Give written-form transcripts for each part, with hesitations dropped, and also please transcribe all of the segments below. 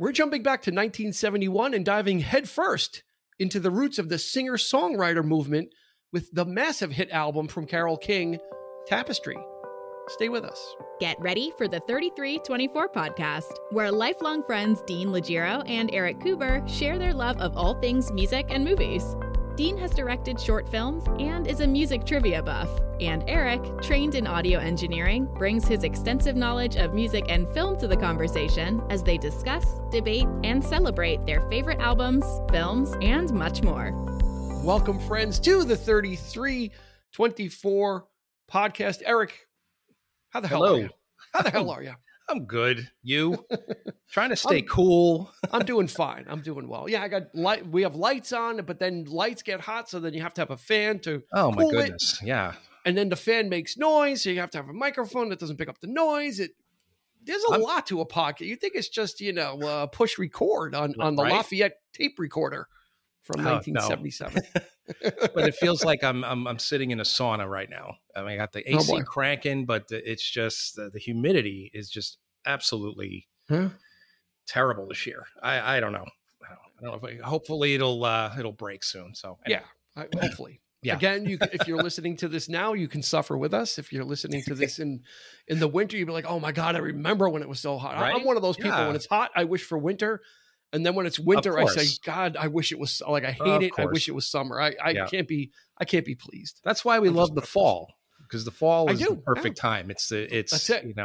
We're jumping back to 1971 and diving headfirst into the roots of the singer-songwriter movement with the massive hit album from Carole King, Tapestry. Stay with us. Get ready for the 3324 podcast, where lifelong friends Dean Legiro and Eric Kuber share their love of all things music and movies. Dean has directed short films and is a music trivia buff. And Eric, trained in audio engineering, brings his extensive knowledge of music and film to the conversation as they discuss, debate, and celebrate their favorite albums, films, and much more. Welcome, friends, to the 3324 podcast. Eric, how the hell are you? How the hell are you? I'm good. You? Trying to stay cool. I'm doing fine. I'm doing well. Yeah, I got light. We have lights on, but then lights get hot, so then you have to have a fan to Oh my cool goodness. it. Yeah. And then the fan makes noise, so you have to have a microphone that doesn't pick up the noise. There's a lot to a podcast. You think it's just, push record on the Right? Lafayette tape recorder from 1977. No. But it feels like I'm sitting in a sauna right now. I mean, I got the AC cranking, but it's just the humidity is just absolutely terrible this year. I don't know. I don't know if hopefully it'll break soon. So anyway. Yeah, hopefully. Yeah. Again, if you're listening to this now, you can suffer with us. If you're listening to this in the winter, you'd be like, "Oh my God, I remember when it was so hot." Right? I'm one of those people. When it's hot, I wish for winter. And then when it's winter, I say, God, I wish it was like, I hate it. I wish it was summer. I can't be pleased. That's why we love the fall, because the fall is the perfect time. It's That's it.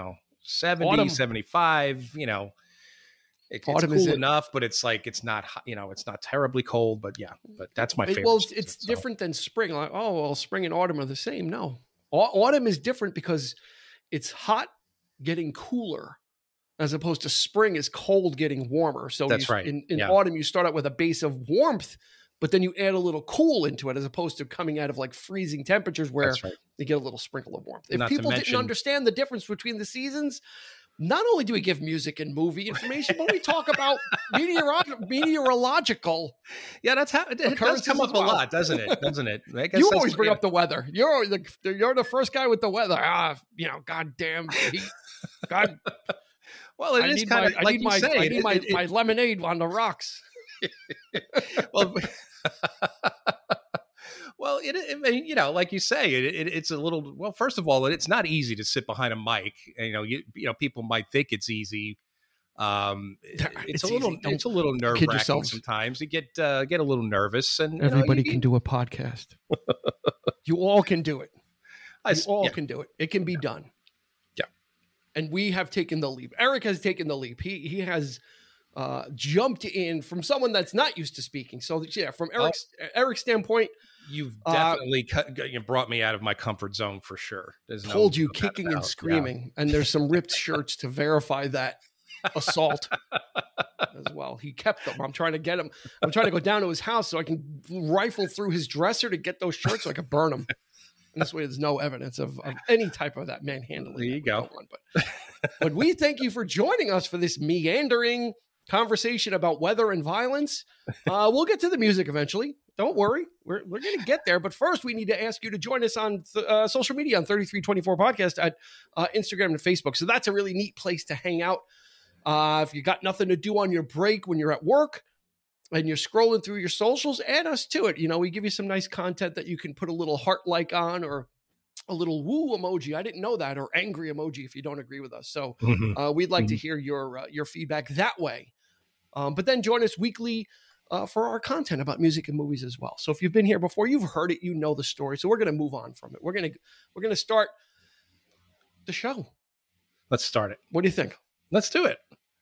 70, Autumn. 75, it's cool enough, but it's like, it's not, it's not terribly cold, but that's my favorite. Well, it's different than spring. Like, spring and autumn are the same. No, autumn is different because it's hot getting cooler, as opposed to spring is cold getting warmer. So that's right. In autumn, you start out with a base of warmth, but then you add a little cool into it, as opposed to coming out of like freezing temperatures where you get a little sprinkle of warmth. If people didn't understand the difference between the seasons, not only do we give music and movie information, but we talk about meteorological. Yeah, that's how it does come up a lot, doesn't it? You always bring up the weather. You're the first guy with the weather. Goddamn heat. God. Well, it is kind of like you say. I need my lemonade on the rocks. Well, like you say, it's a little. Well, first of all, it's not easy to sit behind a mic. People might think it's easy. It's a little nerve wracking sometimes. You get a little nervous, and everybody can do a podcast. You all can do it. You all can do it. It can be done. And we have taken the leap. Eric has taken the leap. He has jumped in from someone that's not used to speaking. So from Eric's standpoint, you've definitely brought me out of my comfort zone for sure. Told you kicking and screaming, and there's some ripped shirts to verify that assault as well. He kept them. I'm trying to get him. I'm trying to go down to his house so I can rifle through his dresser to get those shirts so I can burn them. And this way, there's no evidence of any type of that manhandling. There you go. But we thank you for joining us for this meandering conversation about weather and violence. We'll get to the music eventually. Don't worry. We're going to get there. But first, we need to ask you to join us on social media on 3324 Podcast at Instagram and Facebook. So that's a really neat place to hang out. If you got nothing to do on your break when you're at work, and you're scrolling through your socials, add us to it. We give you some nice content that you can put a little heart like on, or a little woo emoji. I didn't know that, or angry emoji if you don't agree with us. So we'd like to hear your feedback that way. But then join us weekly for our content about music and movies as well. So if you've been here before, you've heard it, you know the story. So we're going to move on from it. We're going to start the show. Let's start it. What do you think? Let's do it.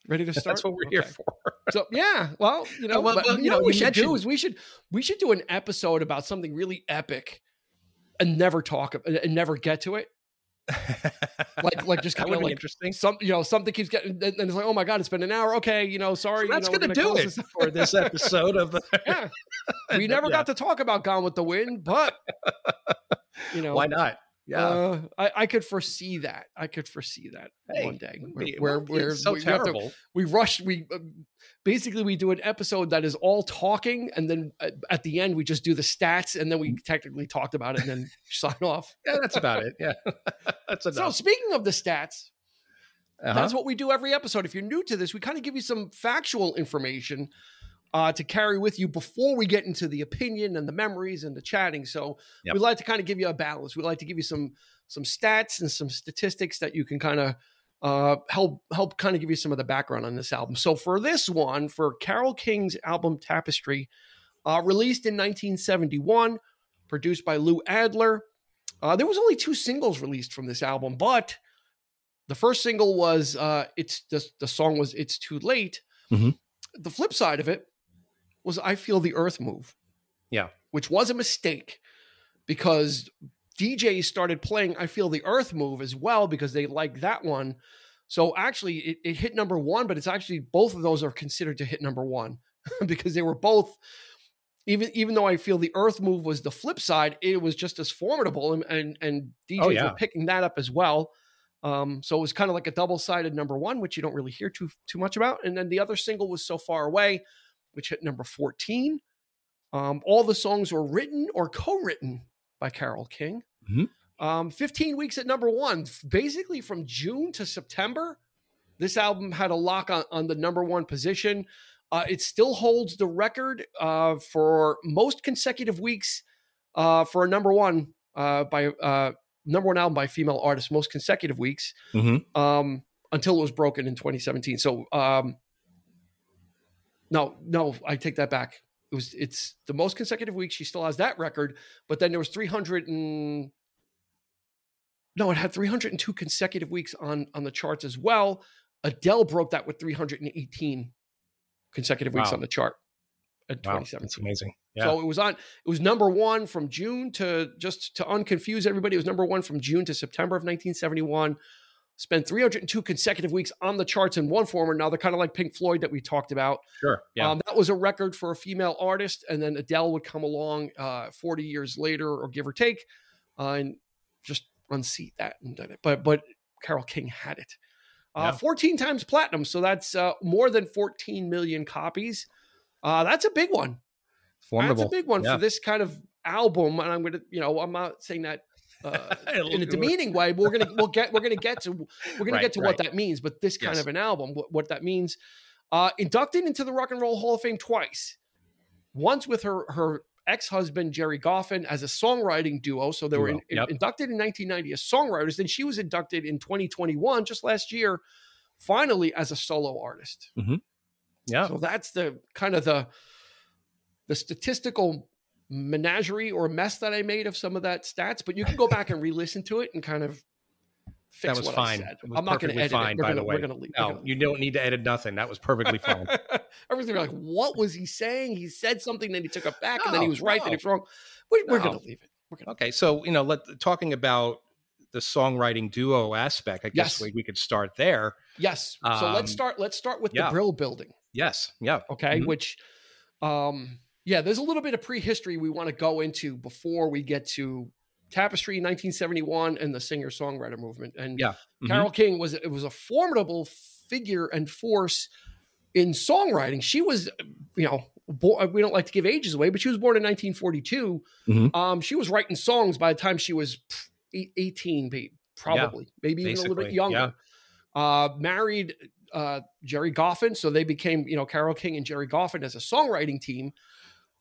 Ready to start? That's what we're here for. So yeah, well, what we should do is we should do an episode about something really epic and never talk and never get to it. like just kind of like interesting. Something keeps getting, and it's like, oh my God, it's been an hour. Okay, sorry. So that's going to do it for this episode of. Yeah, we never got to talk about Gone with the Wind, but why not? Yeah, I could foresee that. One day where so terrible. We basically we do an episode that is all talking, and then at the end we just do the stats, and then we technically talked about it, and then sign off. Yeah, that's about it. Yeah, that's enough. So speaking of the stats, That's what we do every episode. If you're new to this, we kind of give you some factual information to carry with you before we get into the opinion and the memories and the chatting. So we like to kind of give you a balance. We like to give you some stats and some statistics that you can kind of help kind of give you some of the background on this album. So for this one, for Carole King's album Tapestry, released in 1971, produced by Lou Adler, there was only 2 singles released from this album, but the first single was the song was "It's Too Late." Mm-hmm. The flip side of it was "I Feel the Earth Move," which was a mistake because DJs started playing "I Feel the Earth Move" as well because they liked that one. So actually, it hit number 1, but it's actually both of those are considered to hit number 1 because they were both. Even though "I Feel the Earth Move" was the flip side, it was just as formidable, and DJs were picking that up as well. So it was kind of like a double-sided number 1, which you don't really hear too much about. And then the other single was "So Far Away," which hit number 14. All the songs were written or co-written by Carole King. Mm-hmm. 15 weeks at number 1, basically from June to September. This album had a lock on the number 1 position. It still holds the record for most consecutive weeks for a number 1 number 1 album by a female artist, most consecutive weeks, until it was broken in 2017. So no, I take that back. It's the most consecutive weeks. She still has that record, but then there was 302 consecutive weeks on the charts as well. Adele broke that with 318 consecutive weeks on the chart in 2017. That's amazing. Yeah. So it was number 1 from June to unconfuse everybody. It was number 1 from June to September of 1971. Spent 302 consecutive weeks on the charts in one form or another, kind of like Pink Floyd that we talked about. Sure. Yeah. That was a record for a female artist. And then Adele would come along 40 years later, or give or take, and just unseat that. But Carole King had it. 14 times platinum. So that's more than 14 million copies. That's a big one. Formidable. That's a big one for this kind of album. And I'm going to, I'm not saying that in a demeaning way. But we're going to get to what that means. But this kind of an album, what that means, inducted into the Rock and Roll Hall of Fame twice. Once with her ex-husband Jerry Goffin as a songwriting duo. So they were inducted in 1990 as songwriters. Then she was inducted in 2021, just last year, finally as a solo artist. Mm-hmm. Yeah. So that's the kind of the statistical menagerie or mess that I made of some of that stats, but you can go back and re-listen to it and kind of fix what I said. I'm not going to edit it. By the way. No, you don't need to edit nothing. That was perfectly fine. Everything like, what was he saying? He said something, then he took it back, and then he was right, then he was wrong. We're going to leave it. Okay, so talking about the songwriting duo aspect, I guess we could start there. Yes. So let's start with the Brill Building. Yes. Yeah. Okay. Mm-hmm. Which, there's a little bit of prehistory we want to go into before we get to Tapestry 1971 and the singer-songwriter movement. And Carole King was a formidable figure and force in songwriting. She was, we don't like to give ages away, but she was born in 1942. Mm-hmm. She was writing songs by the time she was 18, probably, maybe even a little bit younger. Yeah. Married Jerry Goffin, so they became, Carole King and Jerry Goffin as a songwriting team.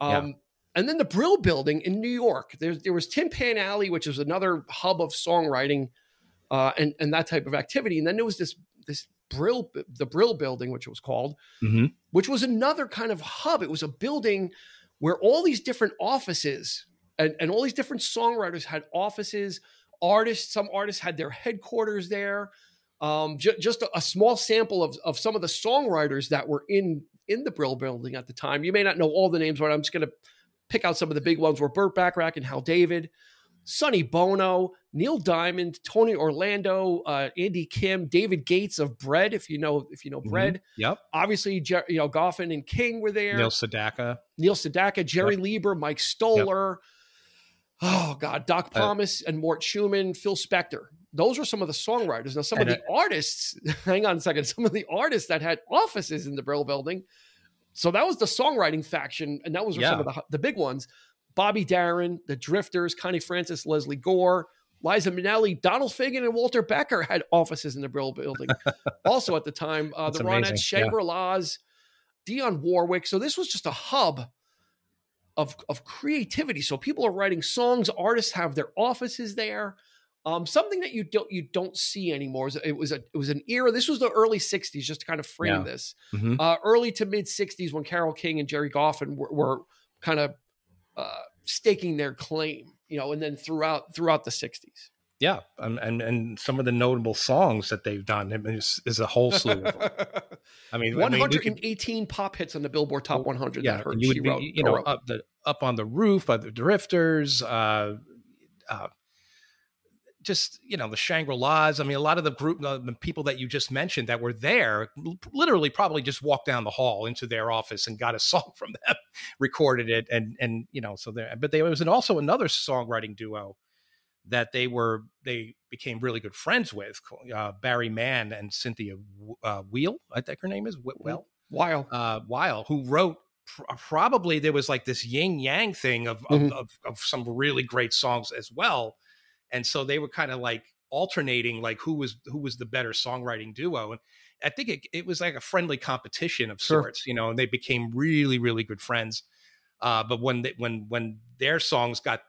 And then the Brill Building in New York. There was Tin Pan Alley, which was another hub of songwriting and that type of activity. And then there was the Brill Building, which it was called, which was another kind of hub. It was a building where all these different offices and all these different songwriters had offices. Some artists had their headquarters there. Just a small sample of some of the songwriters that were in the Brill Building at the time. You may not know all the names, but I'm just going to pick out some of the big ones were Burt Bacharach and Hal David, Sonny Bono, Neil Diamond, Tony Orlando, Andy Kim, David Gates of Bread, if you know Bread. Yep. Obviously, Goffin and King were there. Neil Sedaka, Jerry Lieber, Mike Stoller. Yep. Oh God, Doc Pomus and Mort Schumann, Phil Spector. Those were some of the songwriters. Now, some of the artists, hang on a second, some of the artists that had offices in the Brill Building. So that was the songwriting faction, and that was some of the big ones. Bobby Darin, the Drifters, Connie Francis, Leslie Gore, Liza Minnelli, Donald Fagen, and Walter Becker had offices in the Brill Building. Also at the time, the Ronettes, Shangri-La's, Dionne Warwick. So this was just a hub of creativity. So people are writing songs. Artists have their offices there. Something that you don't see anymore. It was an era. This was the early 60s, just to kind of frame this. Early to mid 60s, when Carole King and Jerry Goffin were kind of staking their claim, and then throughout the 60s. Yeah, and some of the notable songs that they've done is a whole slew of them. 118 pop hits on the Billboard Top 100. Yeah, that she wrote. Up on the Roof by the Drifters. Just, the Shangri-La's. I mean, a lot of the people that you just mentioned that were there literally probably just walked down the hall into their office and got a song from them, recorded it. And so there, but there was also another songwriting duo that they became really good friends with, Barry Mann and Cynthia Weil, I think her name is Weil, who wrote probably, there was like this yin yang thing of some really great songs as well. And so they were kind of like alternating, like who was the better songwriting duo. And I think it was like a friendly competition of sorts, and they became really, really good friends. But when their songs got,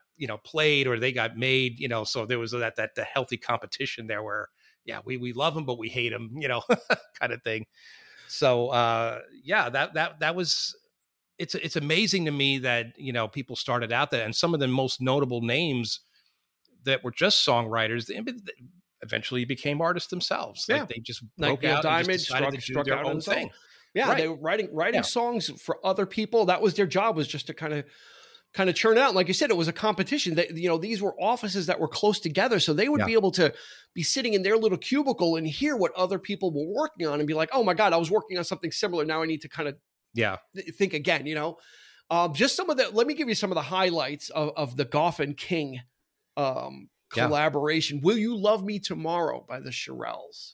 played or they got made, so there was that the healthy competition there where, we love them, but we hate them, kind of thing. So, that was, it's amazing to me that, people started out there, and some of the most notable names that were just songwriters, they eventually became artists themselves. Yeah. Like they just broke out and just decided to do their own thing. Yeah, right. They were writing songs for other people. That was their job, was just to kind of churn out. And like you said, it was a competition. These were offices that were close together, so they would be able to be sitting in their little cubicle and hear what other people were working on and be like, "Oh my God, I was working on something similar. Now I need to kind of think again." Just some of the. Let me give you some of the highlights of the Goffin King collaboration. Will You Love Me Tomorrow by the Shirelles.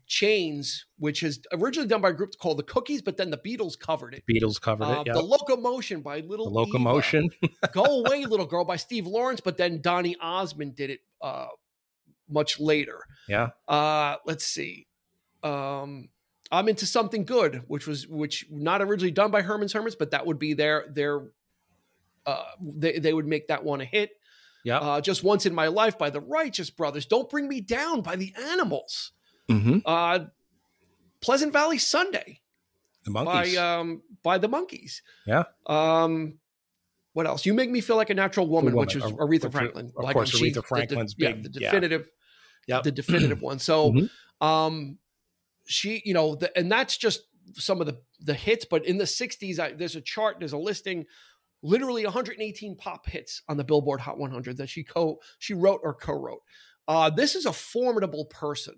Chains, which is originally done by a group called the Cookies, but then the Beatles covered it. The Locomotion by Little Locomotion. Go Away Little Girl by Steve Lawrence, but then Donny Osmond did it much later. Let's see. I'm Into Something Good, which not originally done by Herman's Hermits, but that would be their they would make that one a hit. Just Once in My Life by the Righteous Brothers. Don't Bring Me Down by the Animals. Pleasant Valley Sunday, the Monkees. by the Monkees. What else? You Make Me Feel Like a Natural Woman, which was Aretha Franklin. Of course, Aretha Franklin's big, the definitive one. So, she, and that's just some of the hits. But in the 60s, there's a chart, there's a listing. Literally 118 pop hits on the Billboard Hot 100 that she wrote or co-wrote. This is a formidable person.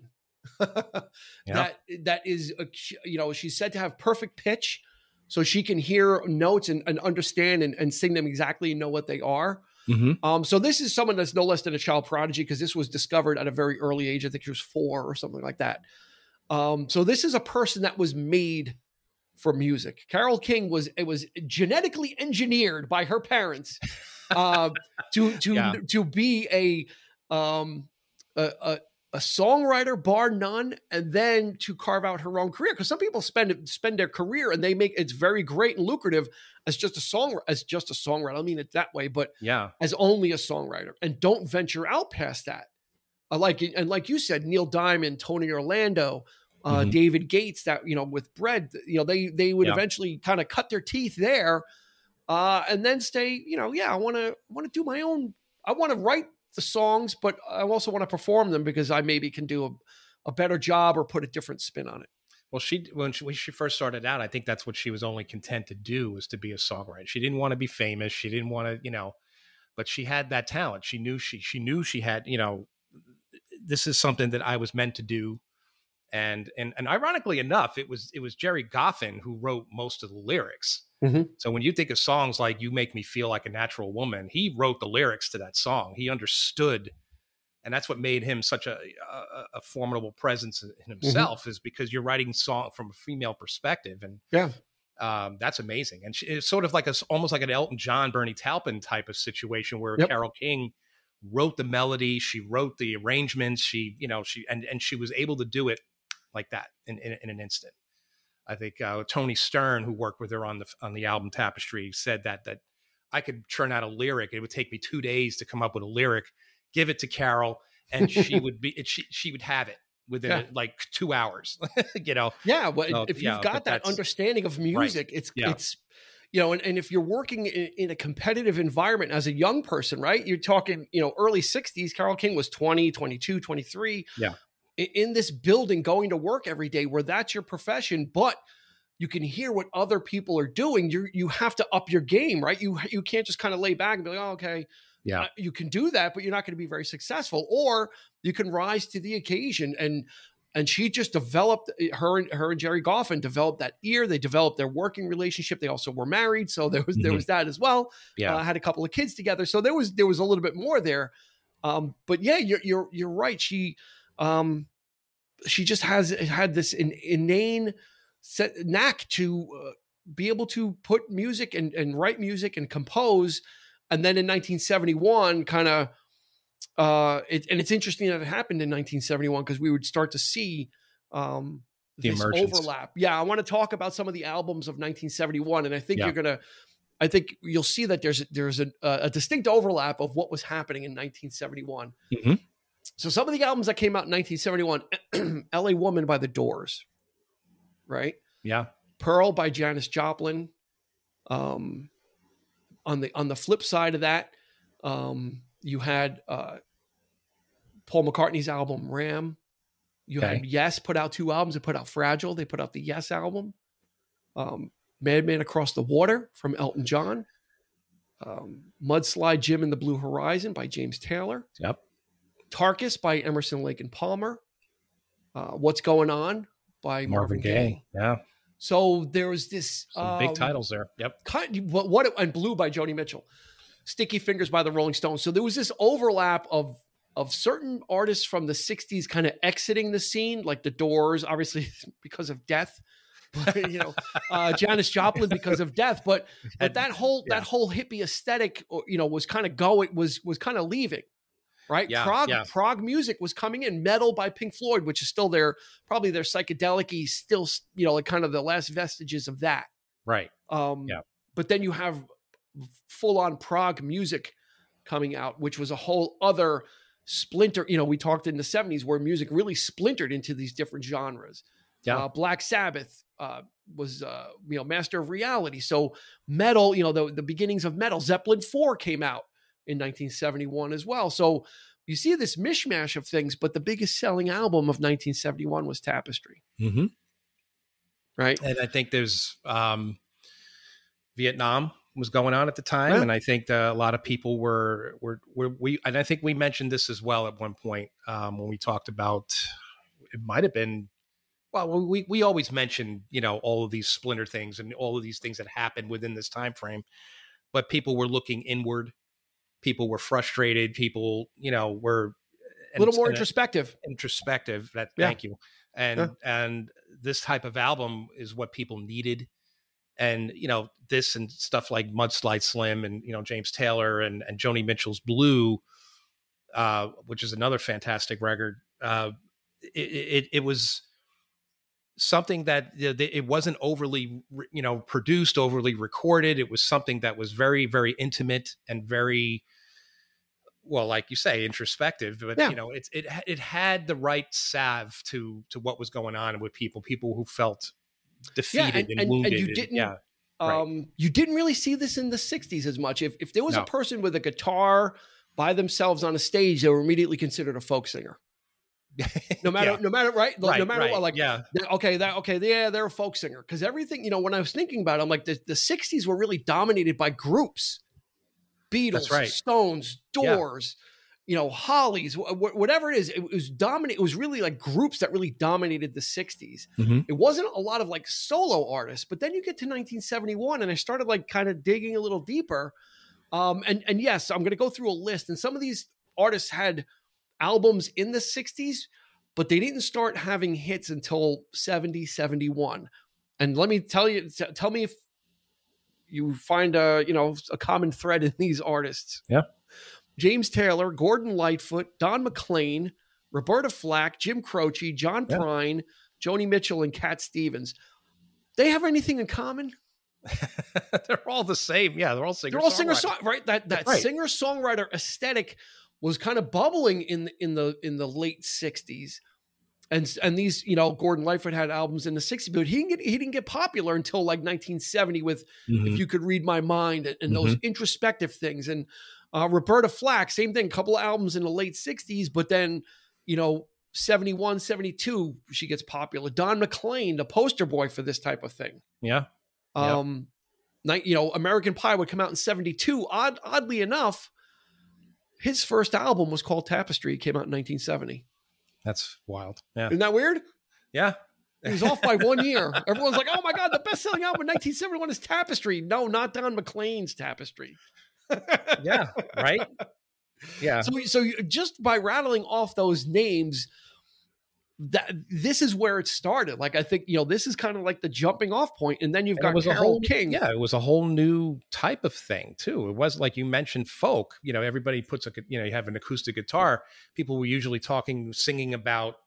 That is, she's said to have perfect pitch, so she can hear notes and understand and sing them exactly and know what they are. So this is someone that's no less than a child prodigy, because this was discovered at a very early age. I think she was 4 or something like that. So this is a person that was made for music. Carole King was genetically engineered by her parents to be a songwriter, bar none, and then to carve out her own career. Because some people spend their career and they make it's very great and lucrative as just a songwriter. I don't mean it that way, but as only a songwriter, and don't venture out past that. Like you said, Neil Diamond, Tony Orlando, David Gates, that, with Bread, they would eventually kind of cut their teeth there, and then stay, I want to do my own. I want to write the songs, but I also want to perform them because I maybe can do a better job or put a different spin on it. Well, when she first started out, I think that's what she was only content to do, was to be a songwriter. She didn't want to be famous. She didn't want to, but she had that talent. She knew she had, this is something that I was meant to do. And ironically enough, it was Jerry Goffin who wrote most of the lyrics. So when you think of songs like You Make Me Feel Like a Natural Woman, he wrote the lyrics to that song. He understood. And that's what made him such a formidable presence in himself, is because you're writing song from a female perspective. And that's amazing. And it's sort of like almost like an Elton John, Bernie Taupin type of situation, where Carole King wrote the melody, she wrote the arrangements, she was able to do it like that in an instant. I think Tony Stern, who worked with her on the album Tapestry, said that I could churn out a lyric. It would take me 2 days to come up with a lyric, give it to Carole, and she would have it within like 2 hours. Yeah, well, so, if you've got that understanding of music, right. It's and if you're working in a competitive environment as a young person, right? You're talking, early 60s, Carole King was 20, 22, 23. Yeah. In this building, going to work every day where that's your profession, but you can hear what other people are doing. You have to up your game, right? You can't just kind of lay back and be like, oh, okay. Yeah. You can do that, but you're not going to be very successful. Or you can rise to the occasion. And she just developed, her and Jerry Goffin developed that ear. They developed their working relationship. They also were married, so there was that as well. Yeah, had a couple of kids together, so there was a little bit more there. But yeah, you're right. She just had this inane knack to be able to put music and write music and compose. And then in 1971, kind of. It's interesting that it happened in 1971 because we would start to see this overlap. Yeah, I want to talk about some of the albums of 1971, and I think I think you'll see that there's a distinct overlap of what was happening in 1971. Mm-hmm. So some of the albums that came out in 1971, "L.A. Woman" by The Doors, right? Yeah, "Pearl" by Janis Joplin. On the flip side of that, you had Paul McCartney's album Ram. You had Yes put out 2 albums. They put out Fragile. They put out the Yes album. Madman Across the Water from Elton John. Mudslide Jim and the Blue Horizon by James Taylor. Yep. Tarkus by Emerson, Lake and Palmer. What's Going On by Marvin Gaye. Yeah. So there was this big titles there. Yep. And Blue by Joni Mitchell. Sticky Fingers by the Rolling Stones. So there was this overlap of certain artists from the 60s kind of exiting the scene, like The Doors, obviously because of death, but, Janis Joplin because of death. But that whole hippie aesthetic, was kind of leaving, right? Yeah, prog music was coming in. Metal by Pink Floyd, which is still probably their psychedelic-y, still, like kind of the last vestiges of that. Right. But then you have full-on prog music coming out, which was a whole other splinter. We talked in the 70s where music really splintered into these different genres. Yeah. Black Sabbath was Master of Reality. So metal, the beginnings of metal. Zeppelin 4 came out in 1971 as well. So you see this mishmash of things, but the biggest selling album of 1971 was Tapestry. Mm-hmm. Right. And I think there's Vietnam was going on at the time. And I think a lot of people were and I think we mentioned this as well at one point when we talked about, it might've been, well, we always mention, all of these splinter things and all of these things that happened within this time frame, but people were looking inward. People were frustrated. People, were a little more introspective. Thank you. And this type of album is what people needed. And, this and stuff like Mudslide Slim and, James Taylor and Joni Mitchell's Blue, which is another fantastic record. It was something that it wasn't overly, produced, overly recorded. It was something that was very, very intimate and very, well, like you say, introspective, but it had the right salve to what was going on with people who felt defeated and wounded. And you didn't, you didn't really see this in the 60s as much. If there was a person with a guitar by themselves on a stage, they were immediately considered a folk singer. No matter, right? No matter what, they're a folk singer. Because everything, when I was thinking about it, I'm like, the 60s were really dominated by groups. Beatles, Stones, Doors, Hollies, whatever it is. It was dominant. It was really like groups that really dominated the 60s. Mm-hmm. It wasn't a lot of like solo artists, but then you get to 1971 and I started like kind of digging a little deeper. And yes, I'm going to go through a list, and some of these artists had albums in the 60s, but they didn't start having hits until 70, 71. And let me tell me if you find a common thread in these artists. Yeah. James Taylor, Gordon Lightfoot, Don McLean, Roberta Flack, Jim Croce, John Prine, Joni Mitchell, and Cat Stevens. They have anything in common? They're all the same. Yeah, they're all singer-songwriters. They're all singer-songwriters, right? That right. singer-songwriter aesthetic was kind of bubbling in the late 60s. And these, Gordon Lightfoot had albums in the 60s, but he didn't get popular until like 1970 with If You Could Read My Mind and those introspective things. And Roberta Flack, same thing, a couple of albums in the late 60s, but then, 71, 72, she gets popular. Don McLean, the poster boy for this type of thing. Yeah. American Pie would come out in 72. Oddly enough, his first album was called Tapestry. It came out in 1970. That's wild. Yeah. Isn't that weird? Yeah. He was off by 1 year. Everyone's like, oh my God, the best-selling album in 1971 is Tapestry. No, not Don McLean's Tapestry. Yeah, right? Yeah. So just by rattling off those names, this is where it started. Like, I think, this is kind of like the jumping off point. And then you've got Carole King. Yeah, it was a whole new type of thing too. It was like you mentioned folk, everybody puts you have an acoustic guitar. People were usually singing about,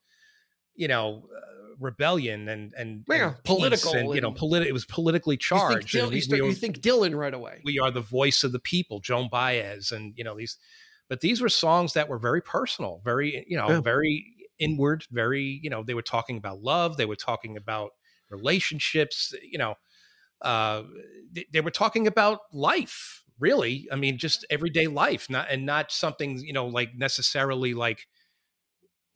rebellion and political and it was politically charged. You think Dylan right away. We are the voice of the people, Joan Baez, and these were songs that were very personal, very, very inward, very, they were talking about love. They were talking about relationships, they were talking about life, really. I mean, just everyday life, not something, like necessarily like,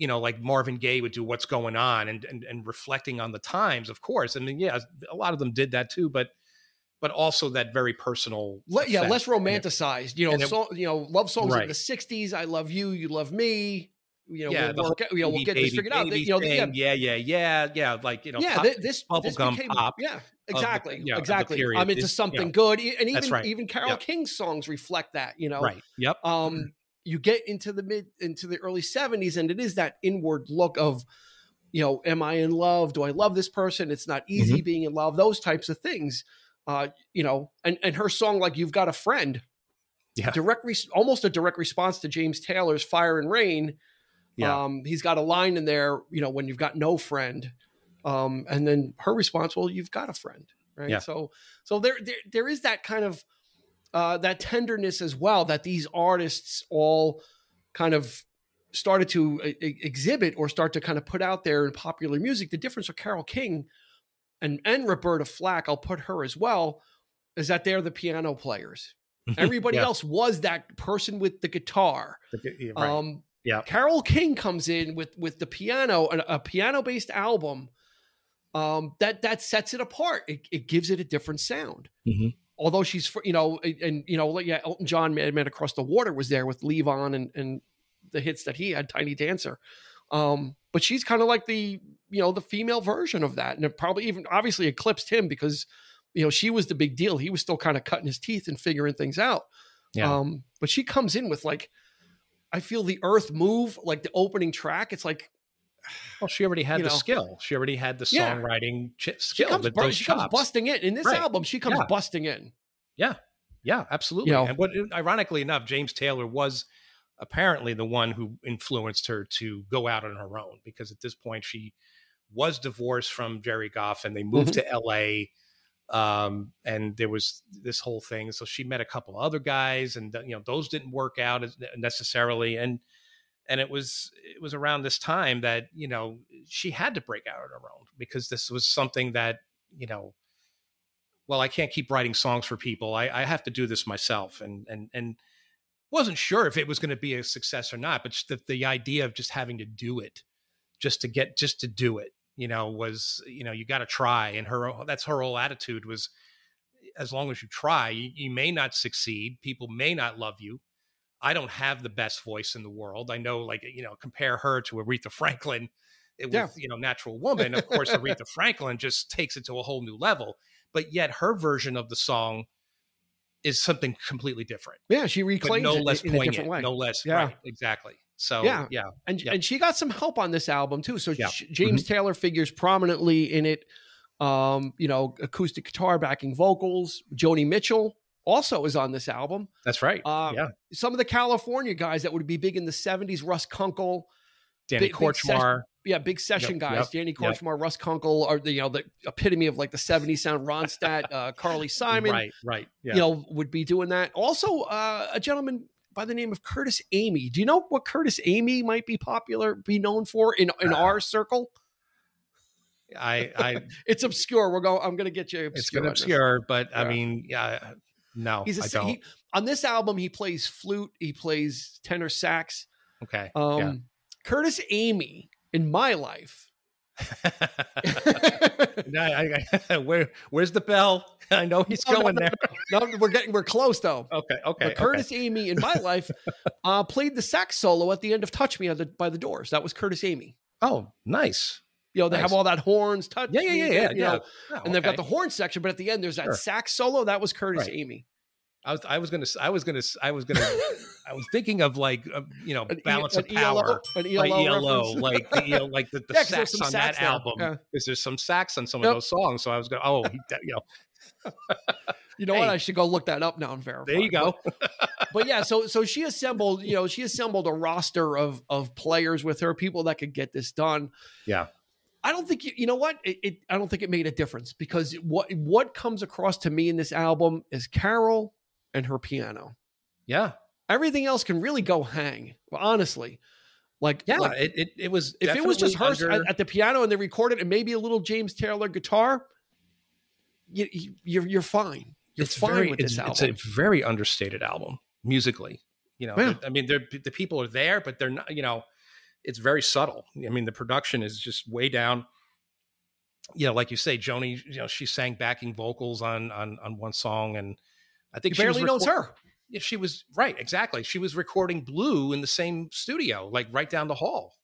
like Marvin Gaye would do, what's going on and reflecting on the times, of course. I mean, yeah, a lot of them did that too, but also that very personal, less romanticized, love songs in the 60s. I love you, you love me. We'll get this figured out. Like, this bubblegum became, pop. Yeah, exactly. Exactly. Period. I'm into something good. And even Carole Yep. King's songs reflect that, Right. Yep. You get into the early 70s, and it is that inward look of, am I in love? Do I love this person? It's not easy being in love, those types of things. And her song, like You've Got a Friend, almost a direct response to James Taylor's Fire and Rain. Yeah. He's got a line in there, when you've got no friend. And then her response, well, you've got a friend. Right. Yeah. So there is that kind of, that tenderness as well, that these artists all kind of started to exhibit or start to kind of put out there in popular music. The difference with Carole King and Roberta Flack, I'll put her as well, is that they're the piano players. Everybody else was that person with the guitar. Right. Yeah. Carole King comes in with the piano, a piano-based album that sets it apart. It gives it a different sound. Mm-hmm. Although she's, Elton John, Man Across the Water was there with Leave On and the hits that he had, Tiny Dancer. But she's kind of like the female version of that. And it probably even obviously eclipsed him because, she was the big deal. He was still kind of cutting his teeth and figuring things out. Yeah. But she comes in with like, I Feel the Earth Move, like the opening track. It's like, well, she already had the skill. She already had the songwriting skill. She comes busting in. In this album, she comes busting in. Yeah. Yeah, absolutely. And ironically enough, James Taylor was apparently the one who influenced her to go out on her own, because at this point she was divorced from Jerry Goff and they moved to LA. And there was this whole thing. So she met a couple other guys and, those didn't work out necessarily. And it was around this time that, she had to break out on her own, because this was something that, well, I can't keep writing songs for people. I have to do this myself. And wasn't sure if it was going to be a success or not, but just the idea of just having to do it, just to do it, was, you got to try. And that's her whole attitude was, as long as you try, you may not succeed. People may not love you. I don't have the best voice in the world. I know, compare her to Aretha Franklin with, Natural Woman. Of course, Aretha Franklin just takes it to a whole new level, but yet her version of the song is something completely different. Yeah. She reclaims no it less in poignant, a different way. no less. Yeah. Right, exactly. So, And she got some help on this album too. So James Taylor figures prominently in it. Acoustic guitar backing vocals. Joni Mitchell also is on this album. That's right. Some of the California guys that would be big in the 70s, Russ Kunkel, Danny Kortchmar. Big session guys. Danny Kortchmar, Russ Kunkel are the epitome of like the 70s sound. Ronstadt, Carly Simon, right. Would be doing that. Also, a gentleman by the name of Curtis Amy. Do you know what Curtis Amy might be be known for in our circle? It's obscure. I'm going to get you obscure. It's obscure, but I mean, no, I don't. On this album, he plays flute. He plays tenor sax. Okay. Curtis Amy in my life. Where's the bell? I know he's going there. No, we're close though. Okay. But Curtis Amy in my life played the sax solo at the end of "Touch Me" by the Doors. That was Curtis Amy. Oh, nice. They have all that horns. Touch me, yeah. And they've got the horn section, but at the end there's that sax solo. That was Curtis Amy. I was thinking of like Balance of Power, an ELO, like the sax on that album, because there's some sax on some of those songs. So I was going, you know what? I should go look that up now and verify. There you go. But yeah, so she assembled a roster of players with her, people that could get this done. Yeah. I don't think you know what? I don't think it made a difference, because what comes across to me in this album is Carole and her piano. Yeah. Everything else can really go hang. Honestly. It was, if it was just her at the piano and they recorded and maybe a little James Taylor guitar, you're fine. You're fine with this album. It's a very understated album musically. I mean, the people are there, but they're not, it's very subtle. I mean, the production is just way down. Like you say, Joni, she sang backing vocals on one song, and I think she barely knows her. Yeah, she was right. Exactly. She was recording Blue in the same studio, like right down the hall.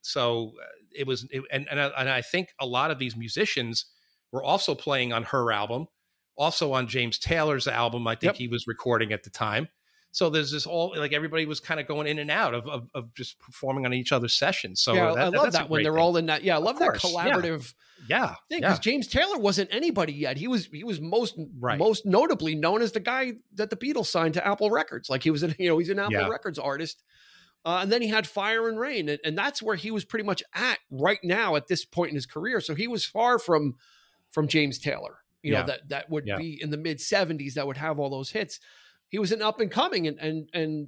So it was, and I think a lot of these musicians were also playing on her album, also on James Taylor's album. I think he was recording at the time. So there's this everybody was kind of going in and out of just performing on each other's sessions. So I love that when they're all in that. Yeah, I love that collaborative. Yeah, because James Taylor wasn't anybody yet. He was most notably known as the guy that the Beatles signed to Apple Records. Like he's an Apple Records artist. And then he had Fire and Rain, and that's where he was pretty much at right now at this point in his career. So he was far from James Taylor. That would be in the mid 70s that would have all those hits. He was an up and coming, and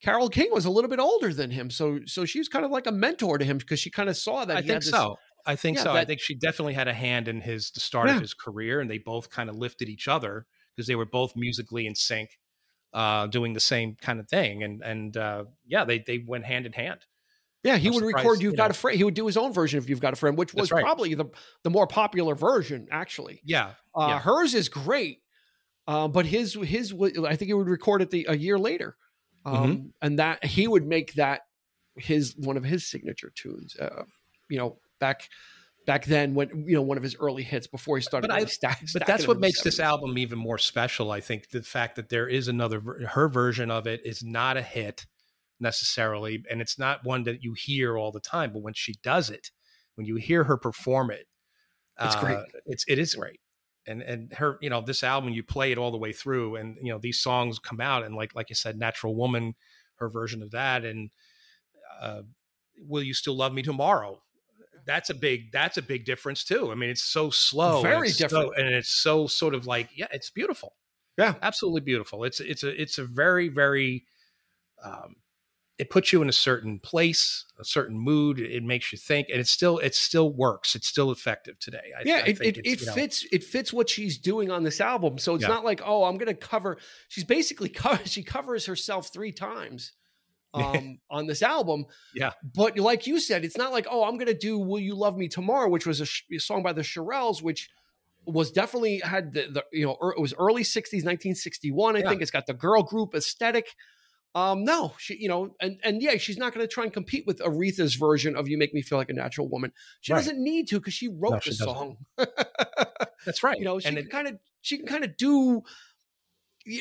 Carole King was a little bit older than him, so she was kind of like a mentor to him, because she kind of saw that. I think so. I think she definitely had a hand in the start of his career, and they both kind of lifted each other because they were both musically in sync, doing the same kind of thing, and they went hand in hand. Yeah, he would record "You've Got a Friend." He would do his own version of "You've Got a Friend," which was probably the more popular version, actually. Yeah, hers is great. But his, I think he would record it a year later, and that he would make that one of his signature tunes. Back then, when one of his early hits before he started. But that's what makes this album even more special. I think the fact that there is her version of it is not a hit necessarily, and it's not one that you hear all the time. But when she does it, when you hear her perform it, it's great. It is great. And her, this album, you play it all the way through, and these songs come out, and like you said, "Natural Woman," her version of that, and "Will You Still Love Me Tomorrow?" That's a big difference too. I mean, it's so slow, very different, and it's so sort of like, it's beautiful, absolutely beautiful. It's a very, very. It puts you in a certain place, a certain mood. It makes you think, and it still works. It's still effective today. It fits what she's doing on this album. So it's not like, I'm going to cover. She's basically she covers herself 3 times on this album. Yeah. But like you said, it's not like, I'm going to do "Will You Love Me Tomorrow," which was a song by the Shirelles, which was definitely had it was early 60s, 1961. I think it's got the girl group aesthetic. No, she, she's not going to try and compete with Aretha's version of "You Make Me Feel Like a Natural Woman." She doesn't need to, because she wrote the song. That's right. She can kind of do,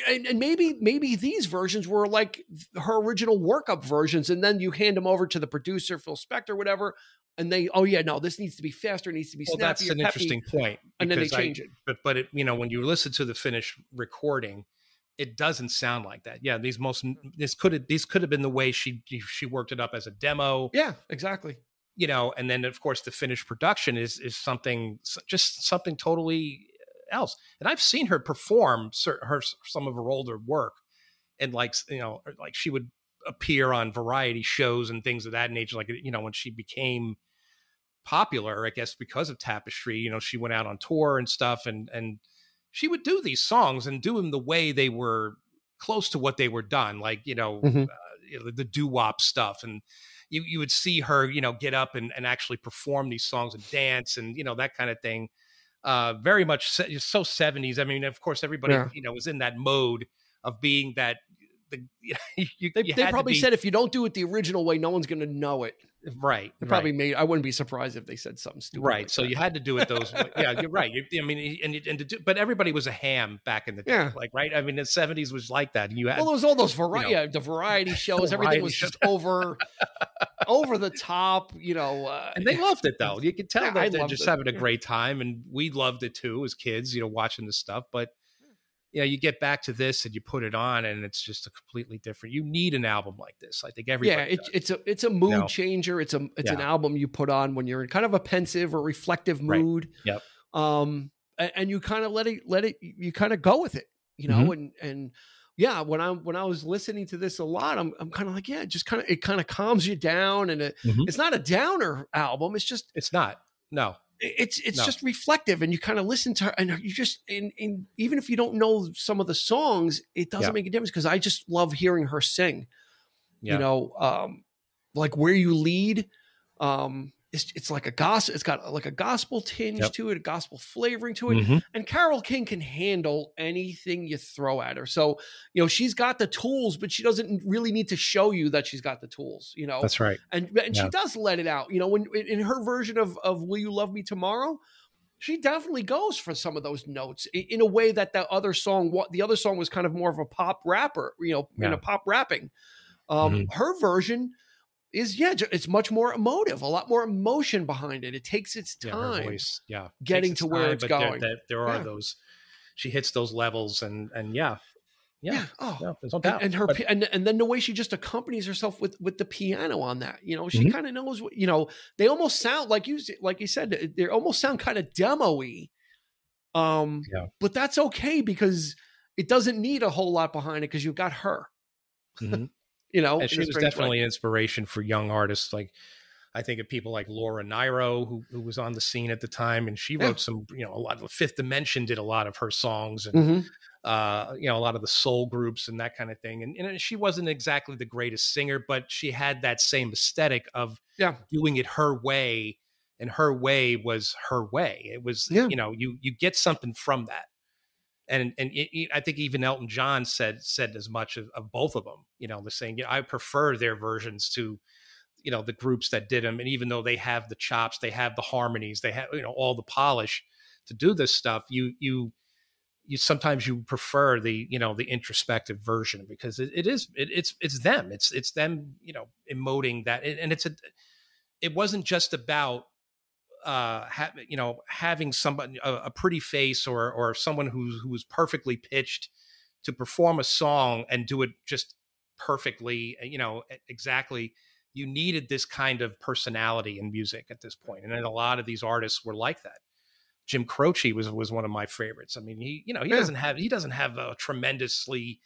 and maybe these versions were like her original workup versions, and then you hand them over to the producer, Phil Spector, whatever, and they, oh yeah, no, this needs to be faster, it needs to be snappy. That's an interesting point. And then they change it. But it, when you listen to the finished recording, it doesn't sound like that. Yeah, these could have been the way she worked it up as a demo. Yeah, exactly. And then of course the finished production is something totally else. And I've seen her perform some of her older work, and like she would appear on variety shows and things of that nature. Like, when she became popular, I guess because of Tapestry, she went out on tour and stuff, and she would do these songs and do them the way they were close to what they were done. Like, the doo-wop stuff. And you would see her, get up and actually perform these songs and dance and, that kind of thing. Very much so 70s. I mean, of course, everybody, was in that mode of being that. They probably said if you don't do it the original way, no one's going to know it. Right. They probably made. I wouldn't be surprised if they said something stupid. Right. Like so that. You had to do it those. Yeah, you're right. But everybody was a ham back in the day. Yeah. Like, right. I mean, the 70s was like that. And you had. Well, there was all those the variety shows. Everything was just over the top. And they loved it though. You could tell that they're just having a great time, and we loved it too as kids. Watching this stuff, but. You get back to this and you put it on, and it's just a completely different. You need an album like this. I think everybody. Yeah, it's a mood changer. It's an album you put on when you're in kind of a pensive or reflective mood. Right. Yep. And you kind of let it. You kind of go with it. And yeah, when I was listening to this a lot, I'm kind of like, yeah, it kind of calms you down, and it's not a downer album. It's not. No. It's just reflective, and you kind of listen to her, and you just in even if you don't know some of the songs, it doesn't make a difference, because I just love hearing her sing. Like Where You Lead, it's like a gospel. It's got like a gospel tinge to it, a gospel flavoring to it. And Carole King can handle anything you throw at her. So, she's got the tools, but she doesn't really need to show you that she's got the tools, That's right. And she does let it out, when in her version of Will You Love Me Tomorrow, she definitely goes for some of those notes in a way that the other song was kind of more of a pop rapper, in a pop rapping. Her version is it's much more emotive, a lot more emotion behind it. It takes its time, her voice, getting to where it's going. There are those, she hits those levels, and there's no doubt. And then the way she just accompanies herself with the piano on that, she kind of knows what, they almost sound like you said, they almost sound kind of demo-y. But that's okay, because it doesn't need a whole lot behind it, because you've got her. And she was definitely an inspiration for young artists. Like, I think of people like Laura Nyro, who was on the scene at the time, and she wrote some, a lot of Fifth Dimension did a lot of her songs, and a lot of the soul groups and that kind of thing. And she wasn't exactly the greatest singer, but she had that same aesthetic of doing it her way, and her way was her way. It was, you get something from that. And I think even Elton John said as much of both of them, the saying, I prefer their versions to, the groups that did them. And even though they have the chops, they have the harmonies, they have, all the polish to do this stuff, you sometimes you prefer the, the introspective version, because it's them, it's them, emoting that. And it wasn't just about, having somebody, a pretty face or someone who was perfectly pitched to perform a song and do it just perfectly, exactly. You needed this kind of personality in music at this point. And then a lot of these artists were like that. Jim Croce was one of my favorites. I mean, he doesn't have a tremendously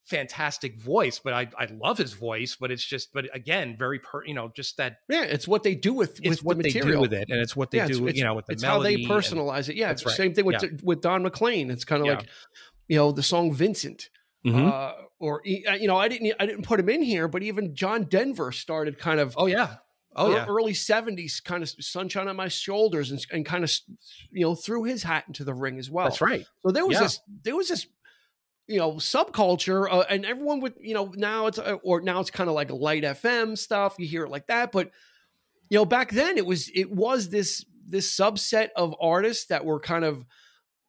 fantastic voice, but I love his voice. But it's just, again, very just that. Yeah, it's what they do with the material. They do with it, and it's what they do. With the melody. It's how they personalize it. Yeah, it's the same thing with Don McLean. It's kind of like, the song Vincent. Or I didn't put him in here, but even John Denver started kind of early 70s kind of Sunshine on My Shoulders, and kind of threw his hat into the ring as well. That's right. So there was this subculture, and everyone would now it's kind of like light FM stuff. You hear it like that, but back then it was this subset of artists that were kind of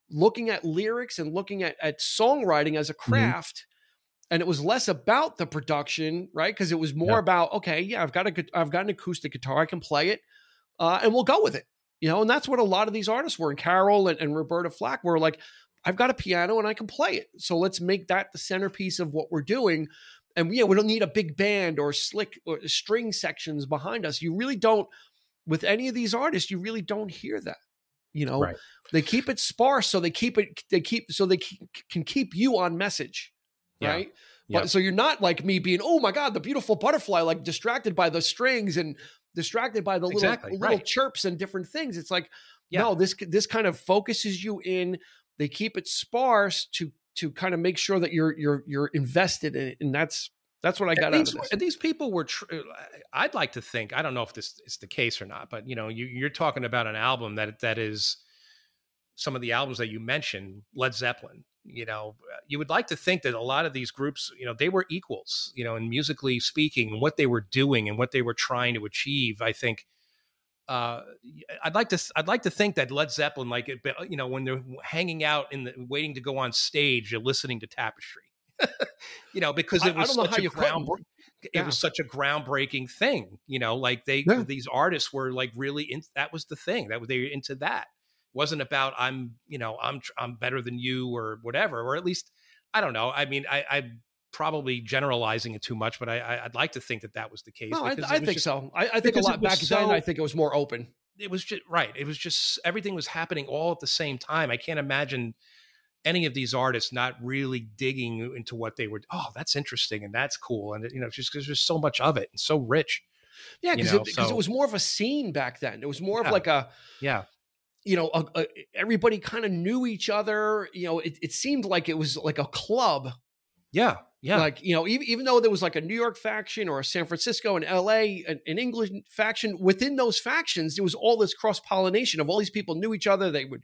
looking at lyrics and looking at songwriting as a craft. And it was less about the production, right? Because it was more about, okay, yeah, I've got an acoustic guitar, I can play it. and we'll go with it. And that's what a lot of these artists were. And Carole and Roberta Flack were like, I've got a piano and I can play it. So let's make that the centerpiece of what we're doing. And we don't need a big band or slick or string sections behind us. You really don't, with any of these artists, you really don't hear that. Right. They keep it sparse so they can keep you on message. Right. But so you're not like me being, oh my God, the beautiful butterfly, like distracted by the strings and distracted by the little chirps and different things. It's like, no, this kind of focuses you in. They keep it sparse to kind of make sure that you're invested in it. And that's what I got out of this. And these people were, I'd like to think, I don't know if this is the case or not, but you're talking about an album that is some of the albums that you mentioned, Led Zeppelin, you would like to think that a lot of these groups, they were equals, and musically speaking, what they were doing and what they were trying to achieve. I think, I'd like to think that Led Zeppelin, like, when they're hanging out waiting to go on stage, you're listening to Tapestry, because it was was such a groundbreaking thing, like these artists were like really that was the thing that they were into. That wasn't about I'm better than you or whatever, or at least, I don't know. I mean, I'm probably generalizing it too much, but I'd like to think that was the case. No, I think so. I think a lot back then, I think it was more open. It was just right. It was just, everything was happening all at the same time. I can't imagine any of these artists not really digging into what they were. Oh, that's interesting. And that's cool. And just because there's so much of it and so rich. Yeah. Because it was more of a scene back then. It was more of like everybody kind of knew each other. It seemed like it was like a club. Yeah. Yeah. Like, even though there was like a New York faction or a San Francisco and LA, an English faction, within those factions, there was all this cross-pollination of all these people knew each other. They would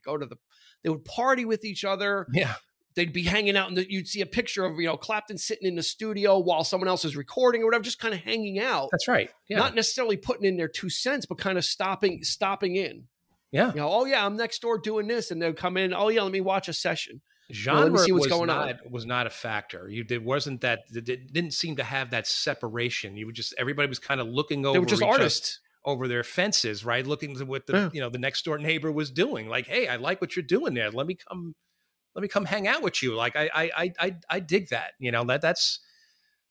they would party with each other. Yeah. They'd be hanging out and you'd see a picture of, Clapton sitting in the studio while someone else is recording or whatever, just kind of hanging out. That's right. Yeah. Not necessarily putting in their 2 cents, but kind of stopping in. Yeah. Oh yeah, I'm next door doing this. And they'll come in. Oh yeah, let me watch a session. Genre let me see what's going on. Was not a factor. It didn't seem to have that separation. Everybody was kind of looking over. They were just artists over their fences, right? Looking to what the next door neighbor was doing. Like, hey, I like what you're doing there. Let me come hang out with you. Like, I dig that. That's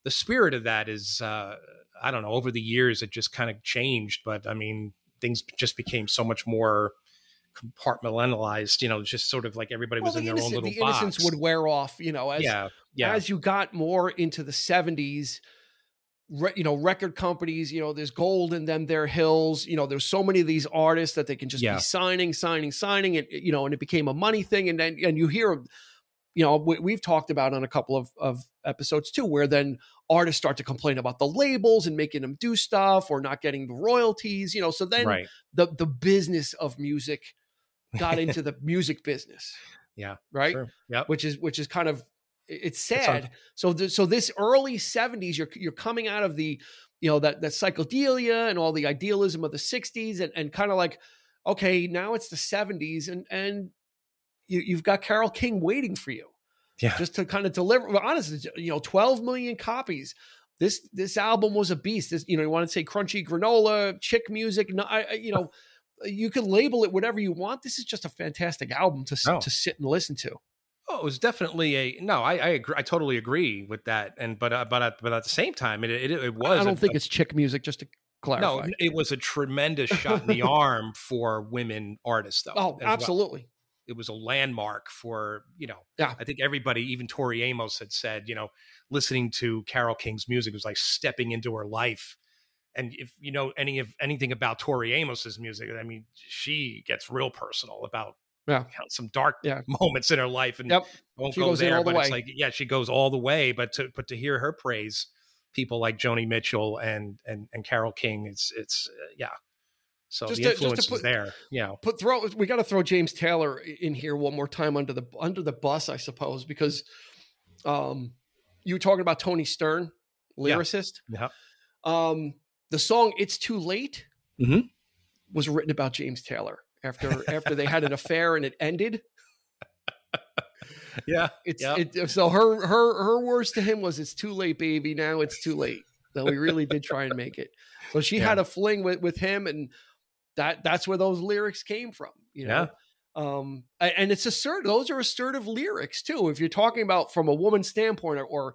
the spirit of that. Is I don't know. Over the years, it just kind of changed. But I mean, things just became so much more compartmentalized, just sort of like everybody was in their own little box. The innocence would wear off, as you got more into the 70s, record companies, there's gold in them, their hills, there's so many of these artists that they can just be signing. And, and it became a money thing. And then, and you hear, we've talked about on a couple of episodes too, where then artists start to complain about the labels and making them do stuff or not getting the royalties, so then the business of music got into the music business. Yeah. Right. Sure. Yep. Which is kind of, it's sad. So this early 70s, you're coming out of the, that psychedelia and all the idealism of the 60s and kind of like, okay, now it's the 70s and you've got Carole King waiting for you. Yeah. Just to kind of deliver, well, honestly, 12 million copies. This album was a beast. You want to say crunchy granola, chick music. No, you can label it whatever you want. This is just a fantastic album to sit and listen to. Oh, it was definitely I agree. I totally agree with that. But at the same time, it was. I don't think it's chick music. Just to clarify, no, it was a tremendous shot in the arm for women artists, though. Oh, absolutely. Well. It was a landmark for, I think everybody, even Tori Amos had said, listening to Carole King's music was like stepping into her life. And if you know anything about Tori Amos's music, I mean, she gets real personal about some dark moments in her life, and won't she go goes there. All but the it's way. like, she goes all the way. But to hear her praise people like Joni Mitchell and Carole King, it's. So the influence is there. Yeah. We got to throw James Taylor in here one more time under the bus, I suppose, because you were talking about Tony Stern, lyricist. Yeah. The song "It's Too Late" was written about James Taylor after they had an affair and it ended. Yeah. So her words to him was, "It's too late, baby. Now it's too late." So we really did try and make it. So she had a fling with him, and that's where those lyrics came from, you know? And it's those are assertive lyrics too. If you're talking about from a woman's standpoint or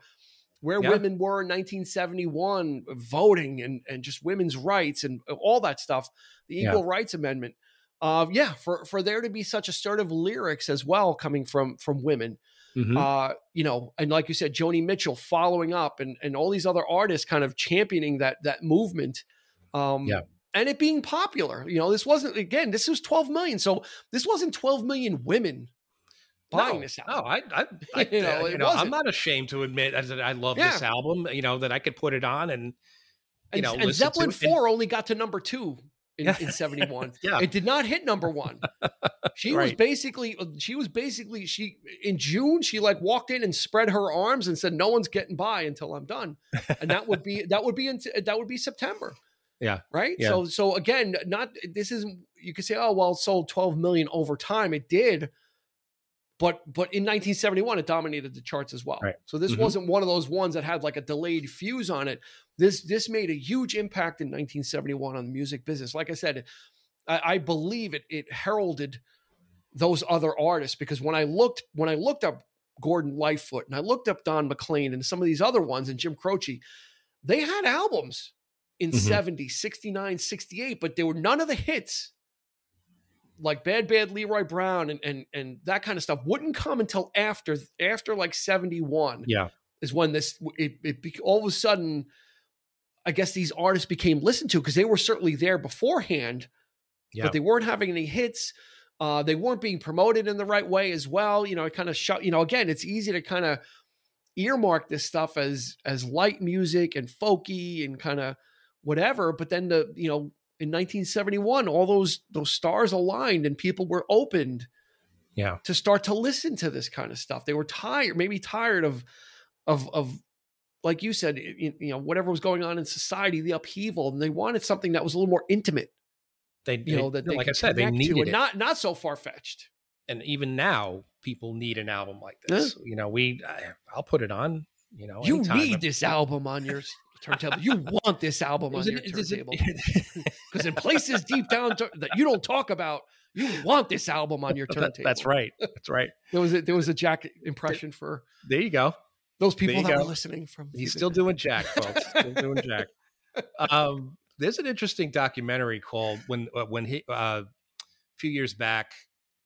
where women were in 1971, voting and just women's rights and all that stuff, the Equal Rights Amendment. For there to be such assertive lyrics as well coming from women, you know, and like you said, Joni Mitchell following up and all these other artists kind of championing that movement. And it being popular, you know, this was 12 million. So this wasn't 12 million women buying this album. No, I'm not ashamed to admit that I love this album, you know, that I could put it on and Zeppelin 4 only got to number 2 in 71. It did not hit number 1. She was basically in June, she like walked in and spread her arms and said, no one's getting by until I'm done. And that would be September. Yeah. Right. Yeah. So again, you could say, oh, well, it sold 12 million over time. It did. But in 1971, it dominated the charts as well. Right. So this wasn't one of those ones that had like a delayed fuse on it. This made a huge impact in 1971 on the music business. Like I said, I believe it heralded those other artists, because when I looked up Gordon Lightfoot and I looked up Don McLean and some of these other ones and Jim Croce, they had albums in 70, 69, 68, but there were none of the hits like Bad Leroy Brown and that kind of stuff wouldn't come until after like 71. Yeah. Is when all of a sudden, I guess these artists became listened to, because they were certainly there beforehand, but they weren't having any hits. They weren't being promoted in the right way as well. You know, it kind of again, it's easy to kind of earmark this stuff as light music and folky and kind of whatever. But then in 1971, all those stars aligned and people were opened to start to listen to this kind of stuff. They were tired of like you said, whatever was going on in society, the upheaval, and they wanted something that was a little more intimate. Like I said, they needed it. Not so far-fetched. And even now, people need an album like this. You know, I'll put it on, you need this album on your turntable. You want this album on your turntable. Because in places deep down that you don't talk about, you want this album on your turntable. That's right. That's right. There was a Jack impression for. There you go. Those people that were listening from. He's still doing Jack, folks. Still doing Jack. There's an interesting documentary called when he a few years back,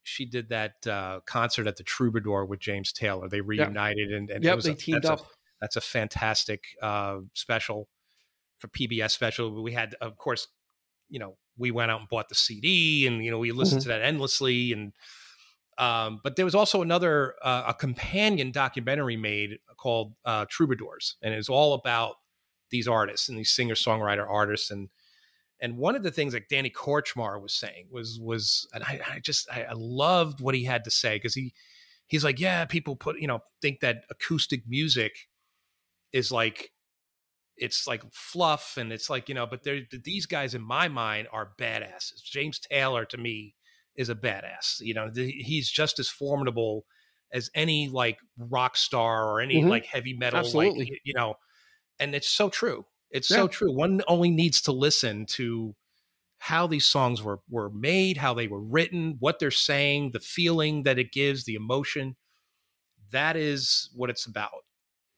she did that concert at the Troubadour with James Taylor. They reunited and they teamed up. That's a fantastic special for PBS special. We had, of course, we went out and bought the CD and, we listened to that endlessly. And, but there was also another, a companion documentary made called Troubadours. And it's all about these artists and these singer-songwriter artists. And one of the things like Danny Korchmar was saying was, and I loved what he had to say, because he's like, people think that acoustic music is like, it's like fluff and it's like, but these guys in my mind are badasses. James Taylor to me is a badass. He's just as formidable as any like rock star or any like heavy metal, absolutely. And it's so true. It's so true. One only needs to listen to how these songs were made, how they were written, what they're saying, the feeling that it gives, the emotion. That is what it's about.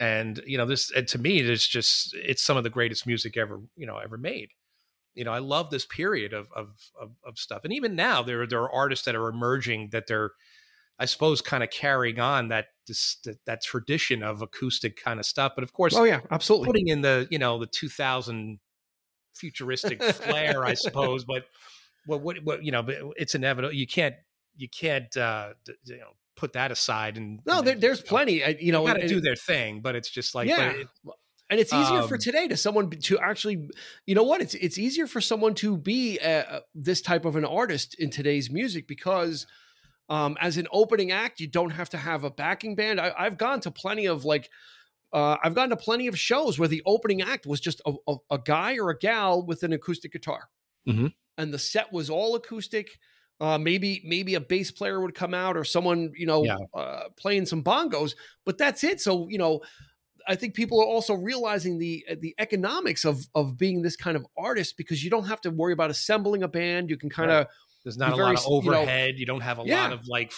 And, this, and to me, it's some of the greatest music ever made. I love this period of stuff. And even now there are artists that are emerging that they're, I suppose, kind of carrying on that tradition of acoustic kind of stuff. But of course, absolutely, putting in the 2000 futuristic flair, I suppose. But what it's inevitable. You can't put that aside. And there's plenty. You got to do their thing, but it's just like and it's easier for today to actually, it's easier for someone to be this type of an artist in today's music, because as an opening act, you don't have to have a backing band. I've gone to plenty of shows where the opening act was just a guy or a gal with an acoustic guitar, and the set was all acoustic. Maybe a bass player would come out or someone, playing some bongos, but that's it. So, I think people are also realizing the economics of being this kind of artist, because you don't have to worry about assembling a band. You can kind of, there's not a lot of overhead. You don't have a lot of like,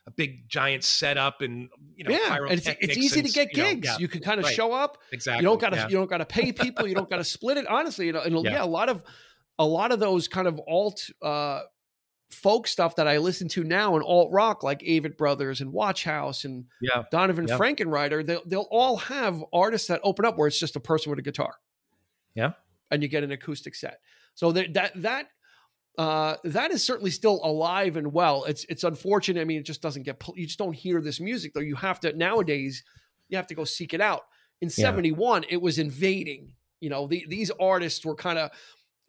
a big giant setup and, and it's easy to get gigs. You can kind of show up. Exactly. You don't got to pay people. You don't got to split it. Honestly, a lot of those kind of alt folk stuff that I listen to now in alt rock, like Avett Brothers and Watch House and Donovan Frankenreiter, they'll all have artists that open up where it's just a person with a guitar. Yeah. And you get an acoustic set. So that is certainly still alive and well. It's unfortunate. I mean, it just doesn't you just don't hear this music though. Nowadays you have to go seek it out. In 71, it was invading, these artists were kind of,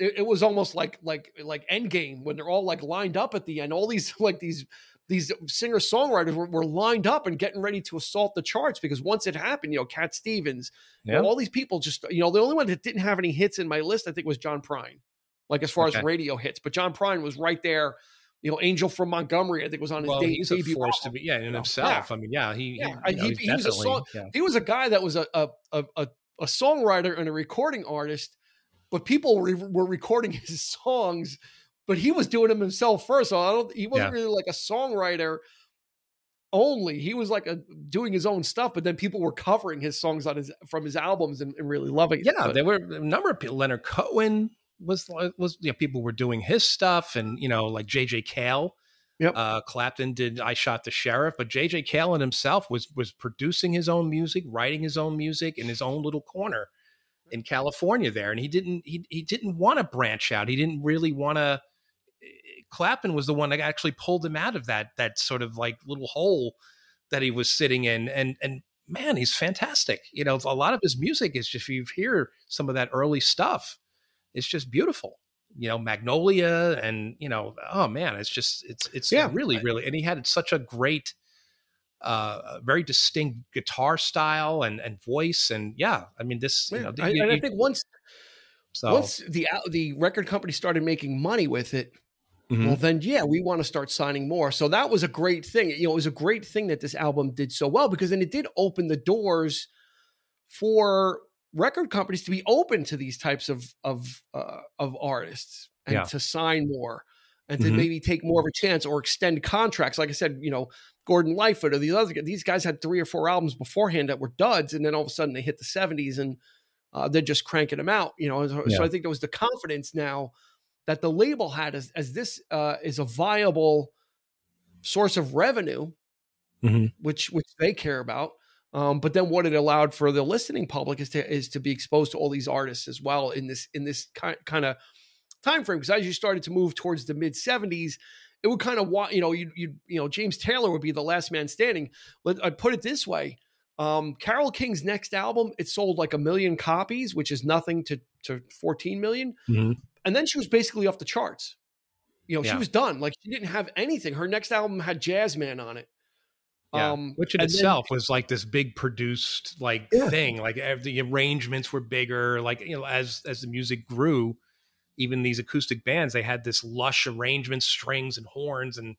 it was almost like Endgame when they're all like lined up at the end. All these these singer-songwriters were lined up and getting ready to assault the charts, because once it happened, Cat Stevens, all these people just, the only one that didn't have any hits in my list, I think, was John Prine, like as far as radio hits. But John Prine was right there. Angel from Montgomery, I think, was on his he's debut. A force to be, in himself. I mean, he was he was a guy that was a songwriter and a recording artist. But people were recording his songs, but he was doing them himself first. So he wasn't really like a songwriter only. He was like doing his own stuff, but then people were covering his songs from his albums and really loving it. Yeah, there were a number of people. Leonard Cohen was people were doing his stuff, and like J.J. Cale. Yep. Clapton did I Shot the Sheriff, but J.J. Cale himself was producing his own music, writing his own music in his own little corner in California there. And he didn't want to branch out. He didn't really want to. Clapton was the one that actually pulled him out of that sort of like little hole that he was sitting in. And man, he's fantastic. A lot of his music is just, if you hear some of that early stuff, it's just beautiful. Magnolia and, oh man, it's really, really, and he had such a great, very distinct guitar style and voice. And I mean, this, I think once the record company started making money with it, well then, we want to start signing more. So that was a great thing. It was a great thing that this album did so well, because then it did open the doors for record companies to be open to these types of artists and to sign more and to maybe take more of a chance or extend contracts. Like I said, Gordon Lightfoot or these guys had 3 or 4 albums beforehand that were duds, and then all of a sudden they hit the 70s and they're just cranking them out. So I think there was the confidence now that the label had as this is a viable source of revenue, which they care about. But then what it allowed for the listening public is to be exposed to all these artists as well in this kind of time frame. Because as you started to move towards the mid 70s, it would kind of, James Taylor would be the last man standing. I'd put it this way. Carole King's next album, it sold like 1 million copies, which is nothing to 14 million. And then she was basically off the charts. She was done. Like, she didn't have anything. Her next album had Jazzman on it. Which in itself was like this big produced thing. Like the arrangements were bigger. Like, as the music grew, even these acoustic bands, they had this lush arrangement, strings and horns, and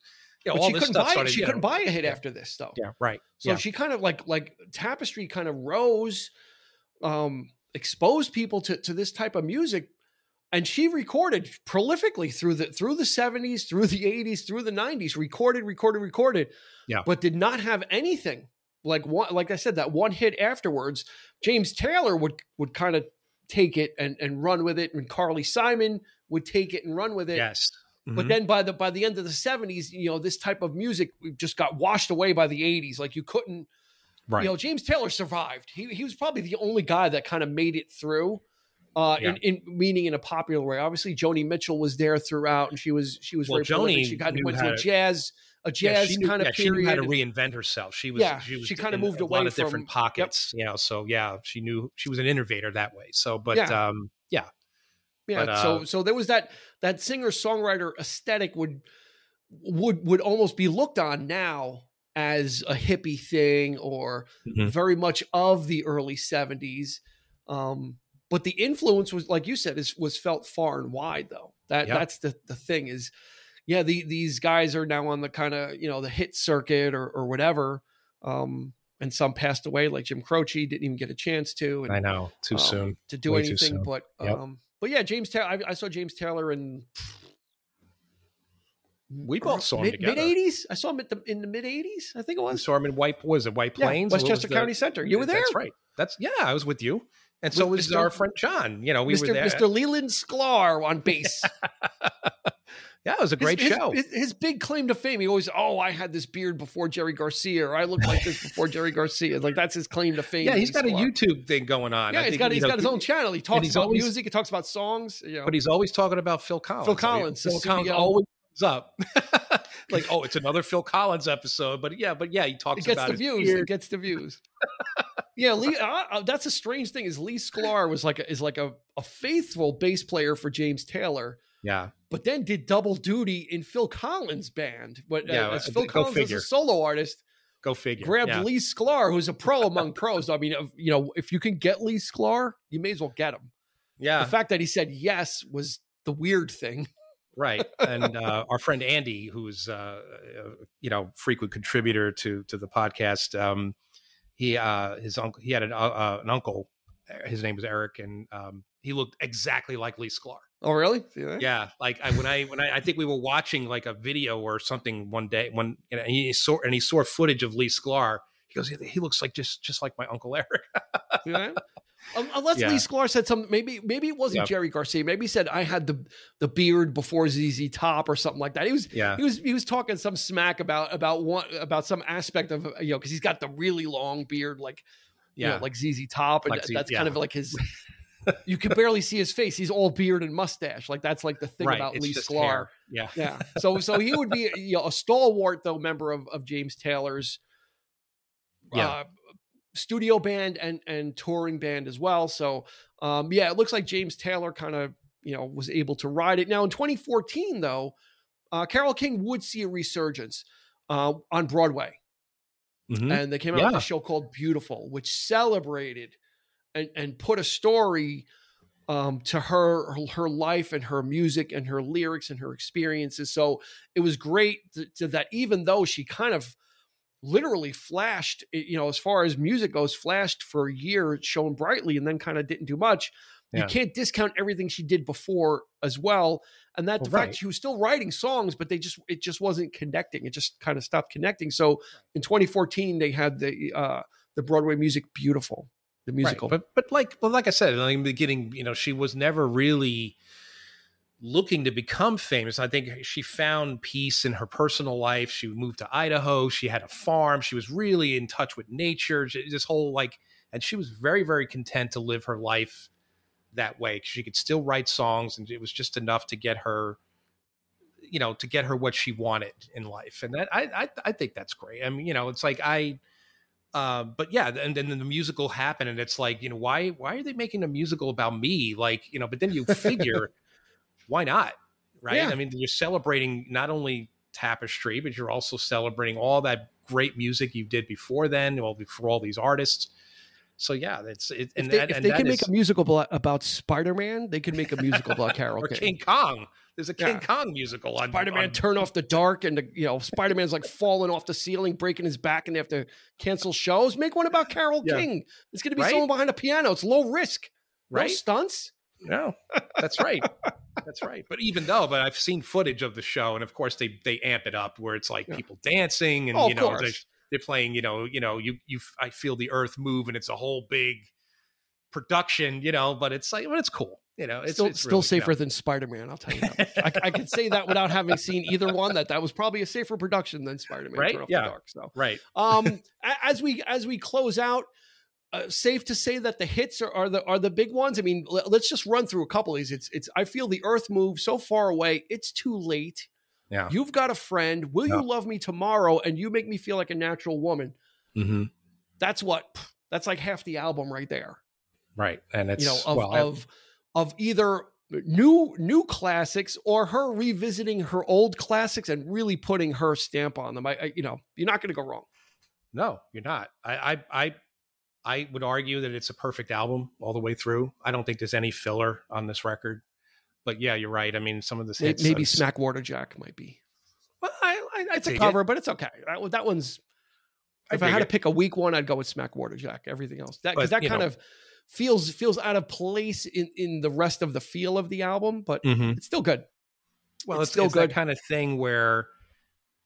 all this stuff started. She couldn't buy a hit after this, though. Yeah, right. So she kind of like Tapestry kind of rose, exposed people to this type of music. And she recorded prolifically through the 70s, through the 80s, through the 90s, recorded, but did not have anything. Like I said, that one hit afterwards. James Taylor would kind of take it and run with it, and Carly Simon would take it and run with it. Yes. But then by the end of the 70s, this type of music just got washed away by the 80s. Like, you couldn't, James Taylor survived. He was probably the only guy that kind of made it through. Meaning in a popular way. Obviously, Joni Mitchell was there throughout, and she was very prolific. She went to a jazz kind of period. She knew how to reinvent herself. She kind of moved away a lot of from different pockets. So she knew she was an innovator that way. So, but so there was that singer-songwriter aesthetic would almost be looked on now as a hippie thing, or very much of the early 70s. But the influence was, like you said, was felt far and wide, though. That's the thing is, these guys are now on the kind of, the hit circuit or whatever. And and some passed away, like Jim Croce didn't even get a chance to. And, I know, too soon to do Way anything. But yeah, James Taylor. I saw James Taylor in. We both saw him together. Mid-'80s. I saw him in the mid-'80s. I think it was. We saw him in White Plains, Westchester County Center. You were there. That's right. I was with you, and so was our friend John. You know, we were there. Mr. Leland Sklar on bass. Yeah, it was a great show. His big claim to fame, he always, I had this beard before Jerry Garcia, or I looked like this before Jerry Garcia. Like, that's his claim to fame. Yeah, he's got a YouTube thing going on. Yeah, he's got his own channel. He talks about music. He talks about songs. But he's always talking about Phil Collins. Phil Collins always comes up. Like, it's another Phil Collins episode. But yeah, he talks about the views. It gets the views. Yeah, Lee. That's a strange thing. Is Lee Sklar is like a faithful bass player for James Taylor. Yeah. But then did double duty in Phil Collins' band. But as Phil Collins as a solo artist, go figure. Grabbed Lee Sklar, who's a pro among pros. I mean, if you can get Lee Sklar, you may as well get him. Yeah. The fact that he said yes was the weird thing. Right. And our friend Andy, who's frequent contributor to the podcast, he had an uncle. His name was Eric, and he looked exactly like Lee Sklar. Oh, really? Yeah. Like I think we were watching like a video or something one day and he saw footage of Lee Sklar. He goes, he looks like just like my Uncle Eric. Yeah. Unless Lee Sklar said something, maybe it wasn't Jerry Garcia. Maybe he said I had the beard before ZZ Top or something like that. He was talking some smack about some aspect of because he's got the really long beard like ZZ Top, and that's kind of like his. You can barely see his face. He's all beard and mustache. Like that's like the thing about Lee Sklar. Hair. Yeah. So he would be a stalwart though member of James Taylor's studio band and touring band as well. So it looks like James Taylor kind of was able to ride it. Now in 2014 though, Carole King would see a resurgence on Broadway, and they came out with a show called Beautiful, which celebrated and put a story to her life and her music and her lyrics and her experiences. So it was great that even though she kind of literally flashed, as far as music goes, flashed for a year, shone brightly, and then kind of didn't do much. You can't discount everything she did before as well. And the fact she was still writing songs, but it just wasn't connecting. It just kind of stopped connecting. So in 2014, they had the Broadway music Beautiful. The musical, right. but like I said in the beginning, she was never really looking to become famous. I think she found peace in her personal life. She moved to Idaho. She had a farm. She was really in touch with nature. This whole and she was very, very content to live her life that way. She could still write songs, and it was just enough to get her, what she wanted in life. And that I think that's great. I mean, it's like but yeah, and then the musical happened, and it's like, why are they making a musical about me? Like, but then you figure, why not? Right. Yeah. I mean, you're celebrating not only Tapestry, but you're also celebrating all that great music you did before then, for all these artists. So yeah, if they can make a musical about Spider-Man, they can make a musical about Carole King. King Kong. There's a King Kong musical on Spider-Man Turn Off the Dark, and Spider-Man's like falling off the ceiling, breaking his back, and they have to cancel shows. Make one about Carole King. It's going to be someone behind a piano. It's low risk. No stunts. No, that's right. That's right. But I've seen footage of the show, and of course they amp it up where it's like people dancing, and they're playing. I feel the earth move, and it's a whole big production. But it's like, it's cool. It's still really, safer than Spider-Man. I'll tell you that. I can say that without having seen either one. That was probably a safer production than Spider-Man. Right? Turn Off the Dark. So right. As we close out. Safe to say that the hits are the big ones. I mean, let's just run through a couple of these. It's I feel the earth moves so far away. It's too late. Yeah. You've got a friend. Will you love me tomorrow? And you make me feel like a natural woman. Mm-hmm. That's like half the album right there. Right. And it's of either new classics or her revisiting her old classics and really putting her stamp on them. You're not going to go wrong. No, you're not. I would argue that it's a perfect album all the way through. I don't think there's any filler on this record. But yeah, you're right. I mean, some of the hits. Maybe Smack Water Jack might be. Well, it's a cover, but it's okay. That one's If I had to pick a weak one, I'd go with Smack Waterjack. Everything else, because that kind of feels out of place in the rest of the feel of the album, but it's still good. Well, it's still good. That kind of thing where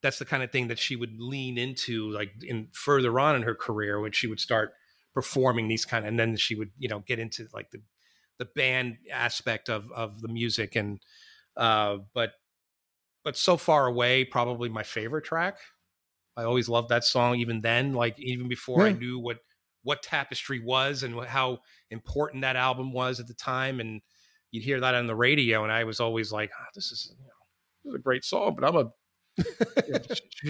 that's the kind of thing that she would lean into, like in further on in her career, when she would start performing these kind of, and then she would, get into like the band aspect of the music. And, but So Far Away, probably my favorite track. I always loved that song, even then, like even before I knew what Tapestry was and how important that album was at the time. And you'd hear that on the radio, and I was always like, this is a great song, but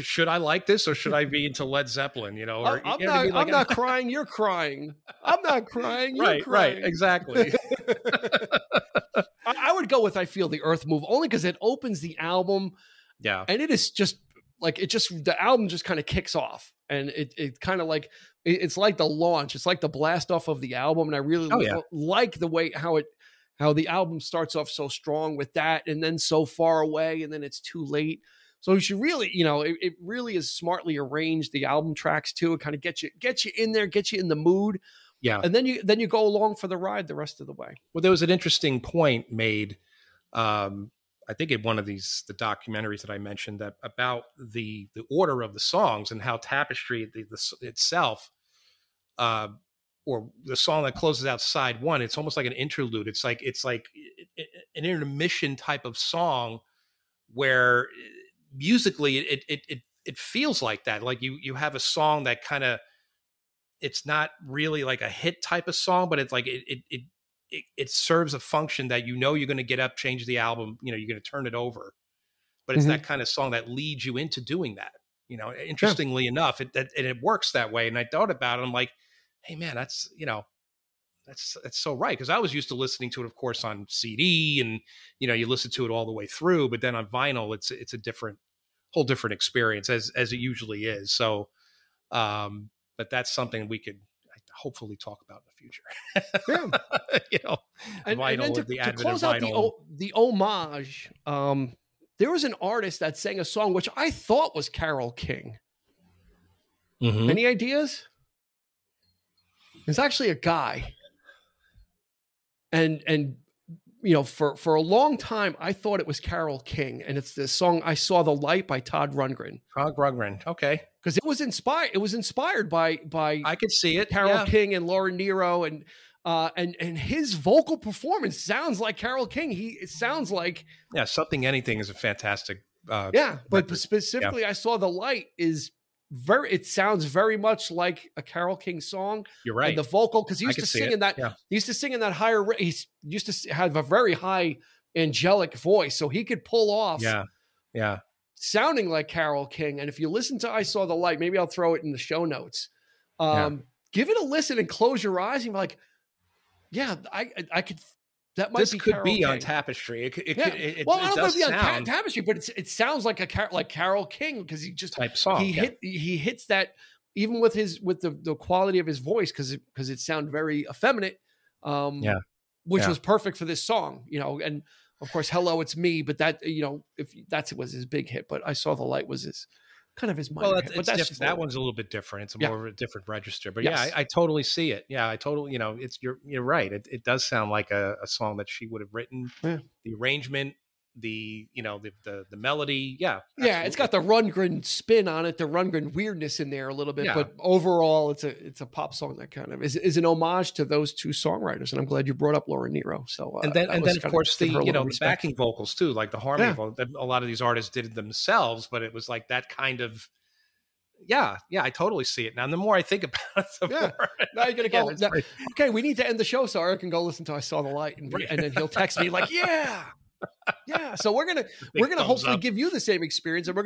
should I like this, or should I be into Led Zeppelin? Or I'm not crying, you're crying. I'm not crying, you're crying. Right, exactly. I would go with I Feel the Earth Move, only because it opens the album. Yeah. And it is just like, the album just kind of kicks off, and it kind of like, it's like the launch. It's like the blast off of the album. And I really like the way how the album starts off so strong with that, and then So Far Away, and then It's Too Late. So you should really, it really is smartly arranged, the album tracks too. It kind of gets you in there, gets you in the mood. Yeah. And then you go along for the ride the rest of the way. Well, there was an interesting point made, I think in one of the documentaries that I mentioned, that about the order of the songs and how Tapestry itself, or the song that closes out side one, it's almost like an interlude. It's like an intermission type of song where musically it feels like that. Like you have a song that kind of, it's not really like a hit type of song, but it's like it serves a function that you're going to get up, change the album, you're going to turn it over. But it's that kind of song that leads you into doing that. Interestingly enough, it works that way. And I thought about it. I'm like, hey man, that's so right. Because I was used to listening to it, of course, on CD, and you listen to it all the way through. But then on vinyl, it's a whole different experience, as it usually is. So, but that's something we could hopefully talk about in the future. Vinyl, and the to advent close of out vinyl. the homage, there was an artist that sang a song which I thought was Carole King. Any ideas? It's actually a guy. And for a long time, I thought it was Carole King, and it's the song "I Saw the Light" by Todd Rundgren. Okay, because it was inspired. It was inspired by I could see it. Carole King and Laura Nero, and his vocal performance sounds like Carole King. It sounds like Something Anything is a fantastic. But specifically, I Saw the Light is it sounds very much like a Carole King song. You're right. And the vocal, because he used to sing in that. He used to sing in that higher. He used to have a very high angelic voice, so he could pull off. Sounding like Carole King. And if you listen to I Saw the Light, maybe I'll throw it in the show notes. Give it a listen and close your eyes and be like, I could. That might be Carole King. On Tapestry. I don't know if it'd be on Tapestry, but it sounds like Carole King, because he just type song. He hits that, even with the quality of his voice, because it sounded very effeminate. Which was perfect for this song, and of course, Hello, It's Me, but that, if that was his big hit, but I Saw the Light was his kind of his minor hit. But that's that one's a little bit different. It's more of a different register, but I totally see it. I totally, you're right. It does sound like a song that she would have written. The arrangement, the melody. Absolutely. It's got the Rundgren spin on it, the Rundgren weirdness in there a little bit, but overall it's a pop song that kind of is an homage to those two songwriters. And I'm glad you brought up Laura Nero. So and then of course the backing vocals too, like the harmony vocal. A lot of these artists did it themselves, but it was like that kind of I totally see it now. And the more I think about it, the more now you're gonna go. Okay, we need to end the show so Eric can go listen to I Saw the Light, and then he'll text me like, so we're gonna hopefully give you the same experience, and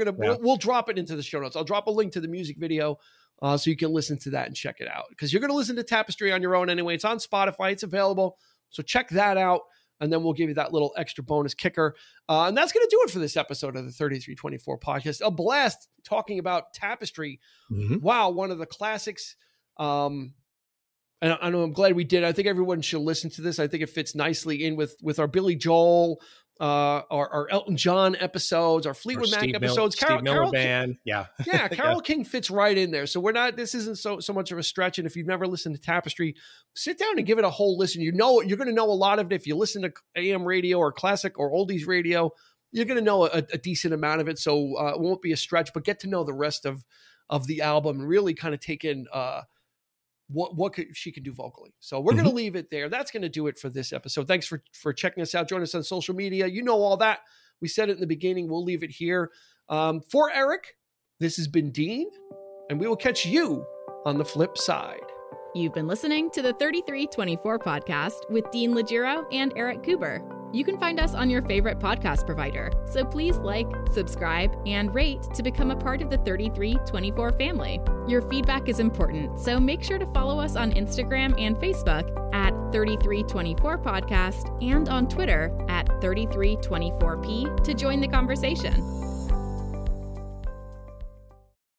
we'll drop it into the show notes. I'll drop a link to the music video so you can listen to that and check it out, because you're gonna listen to Tapestry on your own anyway. It's on Spotify, it's available, so check that out, and then we'll give you that little extra bonus kicker. And that's gonna do it for this episode of the 3324 podcast. A blast talking about Tapestry. Wow, one of the classics. And I'm glad we did. I think everyone should listen to this. I think it fits nicely in with our Billy Joel our Elton John episodes, our Fleetwood Mac episodes. Steve Miller Band. Yeah. Yeah. Carole King fits right in there. So this isn't so much of a stretch. And if you've never listened to Tapestry, sit down and give it a whole listen. You're going to know a lot of it. If you listen to AM radio or classic or oldies radio, you're going to know a decent amount of it. So it won't be a stretch, but get to know the rest of the album and really kind of take in what she can do vocally. So we're going to leave it there. That's going to do it for this episode. Thanks for checking us out. Join us on social media. You know all that. We said it in the beginning. We'll leave it here. For Eric, this has been Dean, and we will catch you on the flip side. You've been listening to the 3324 podcast with Dean Legiro and Eric Kuber. You can find us on your favorite podcast provider, so please like, subscribe, and rate to become a part of the 3324 family. Your feedback is important, so make sure to follow us on Instagram and Facebook at 3324 podcast and on Twitter at 3324p to join the conversation.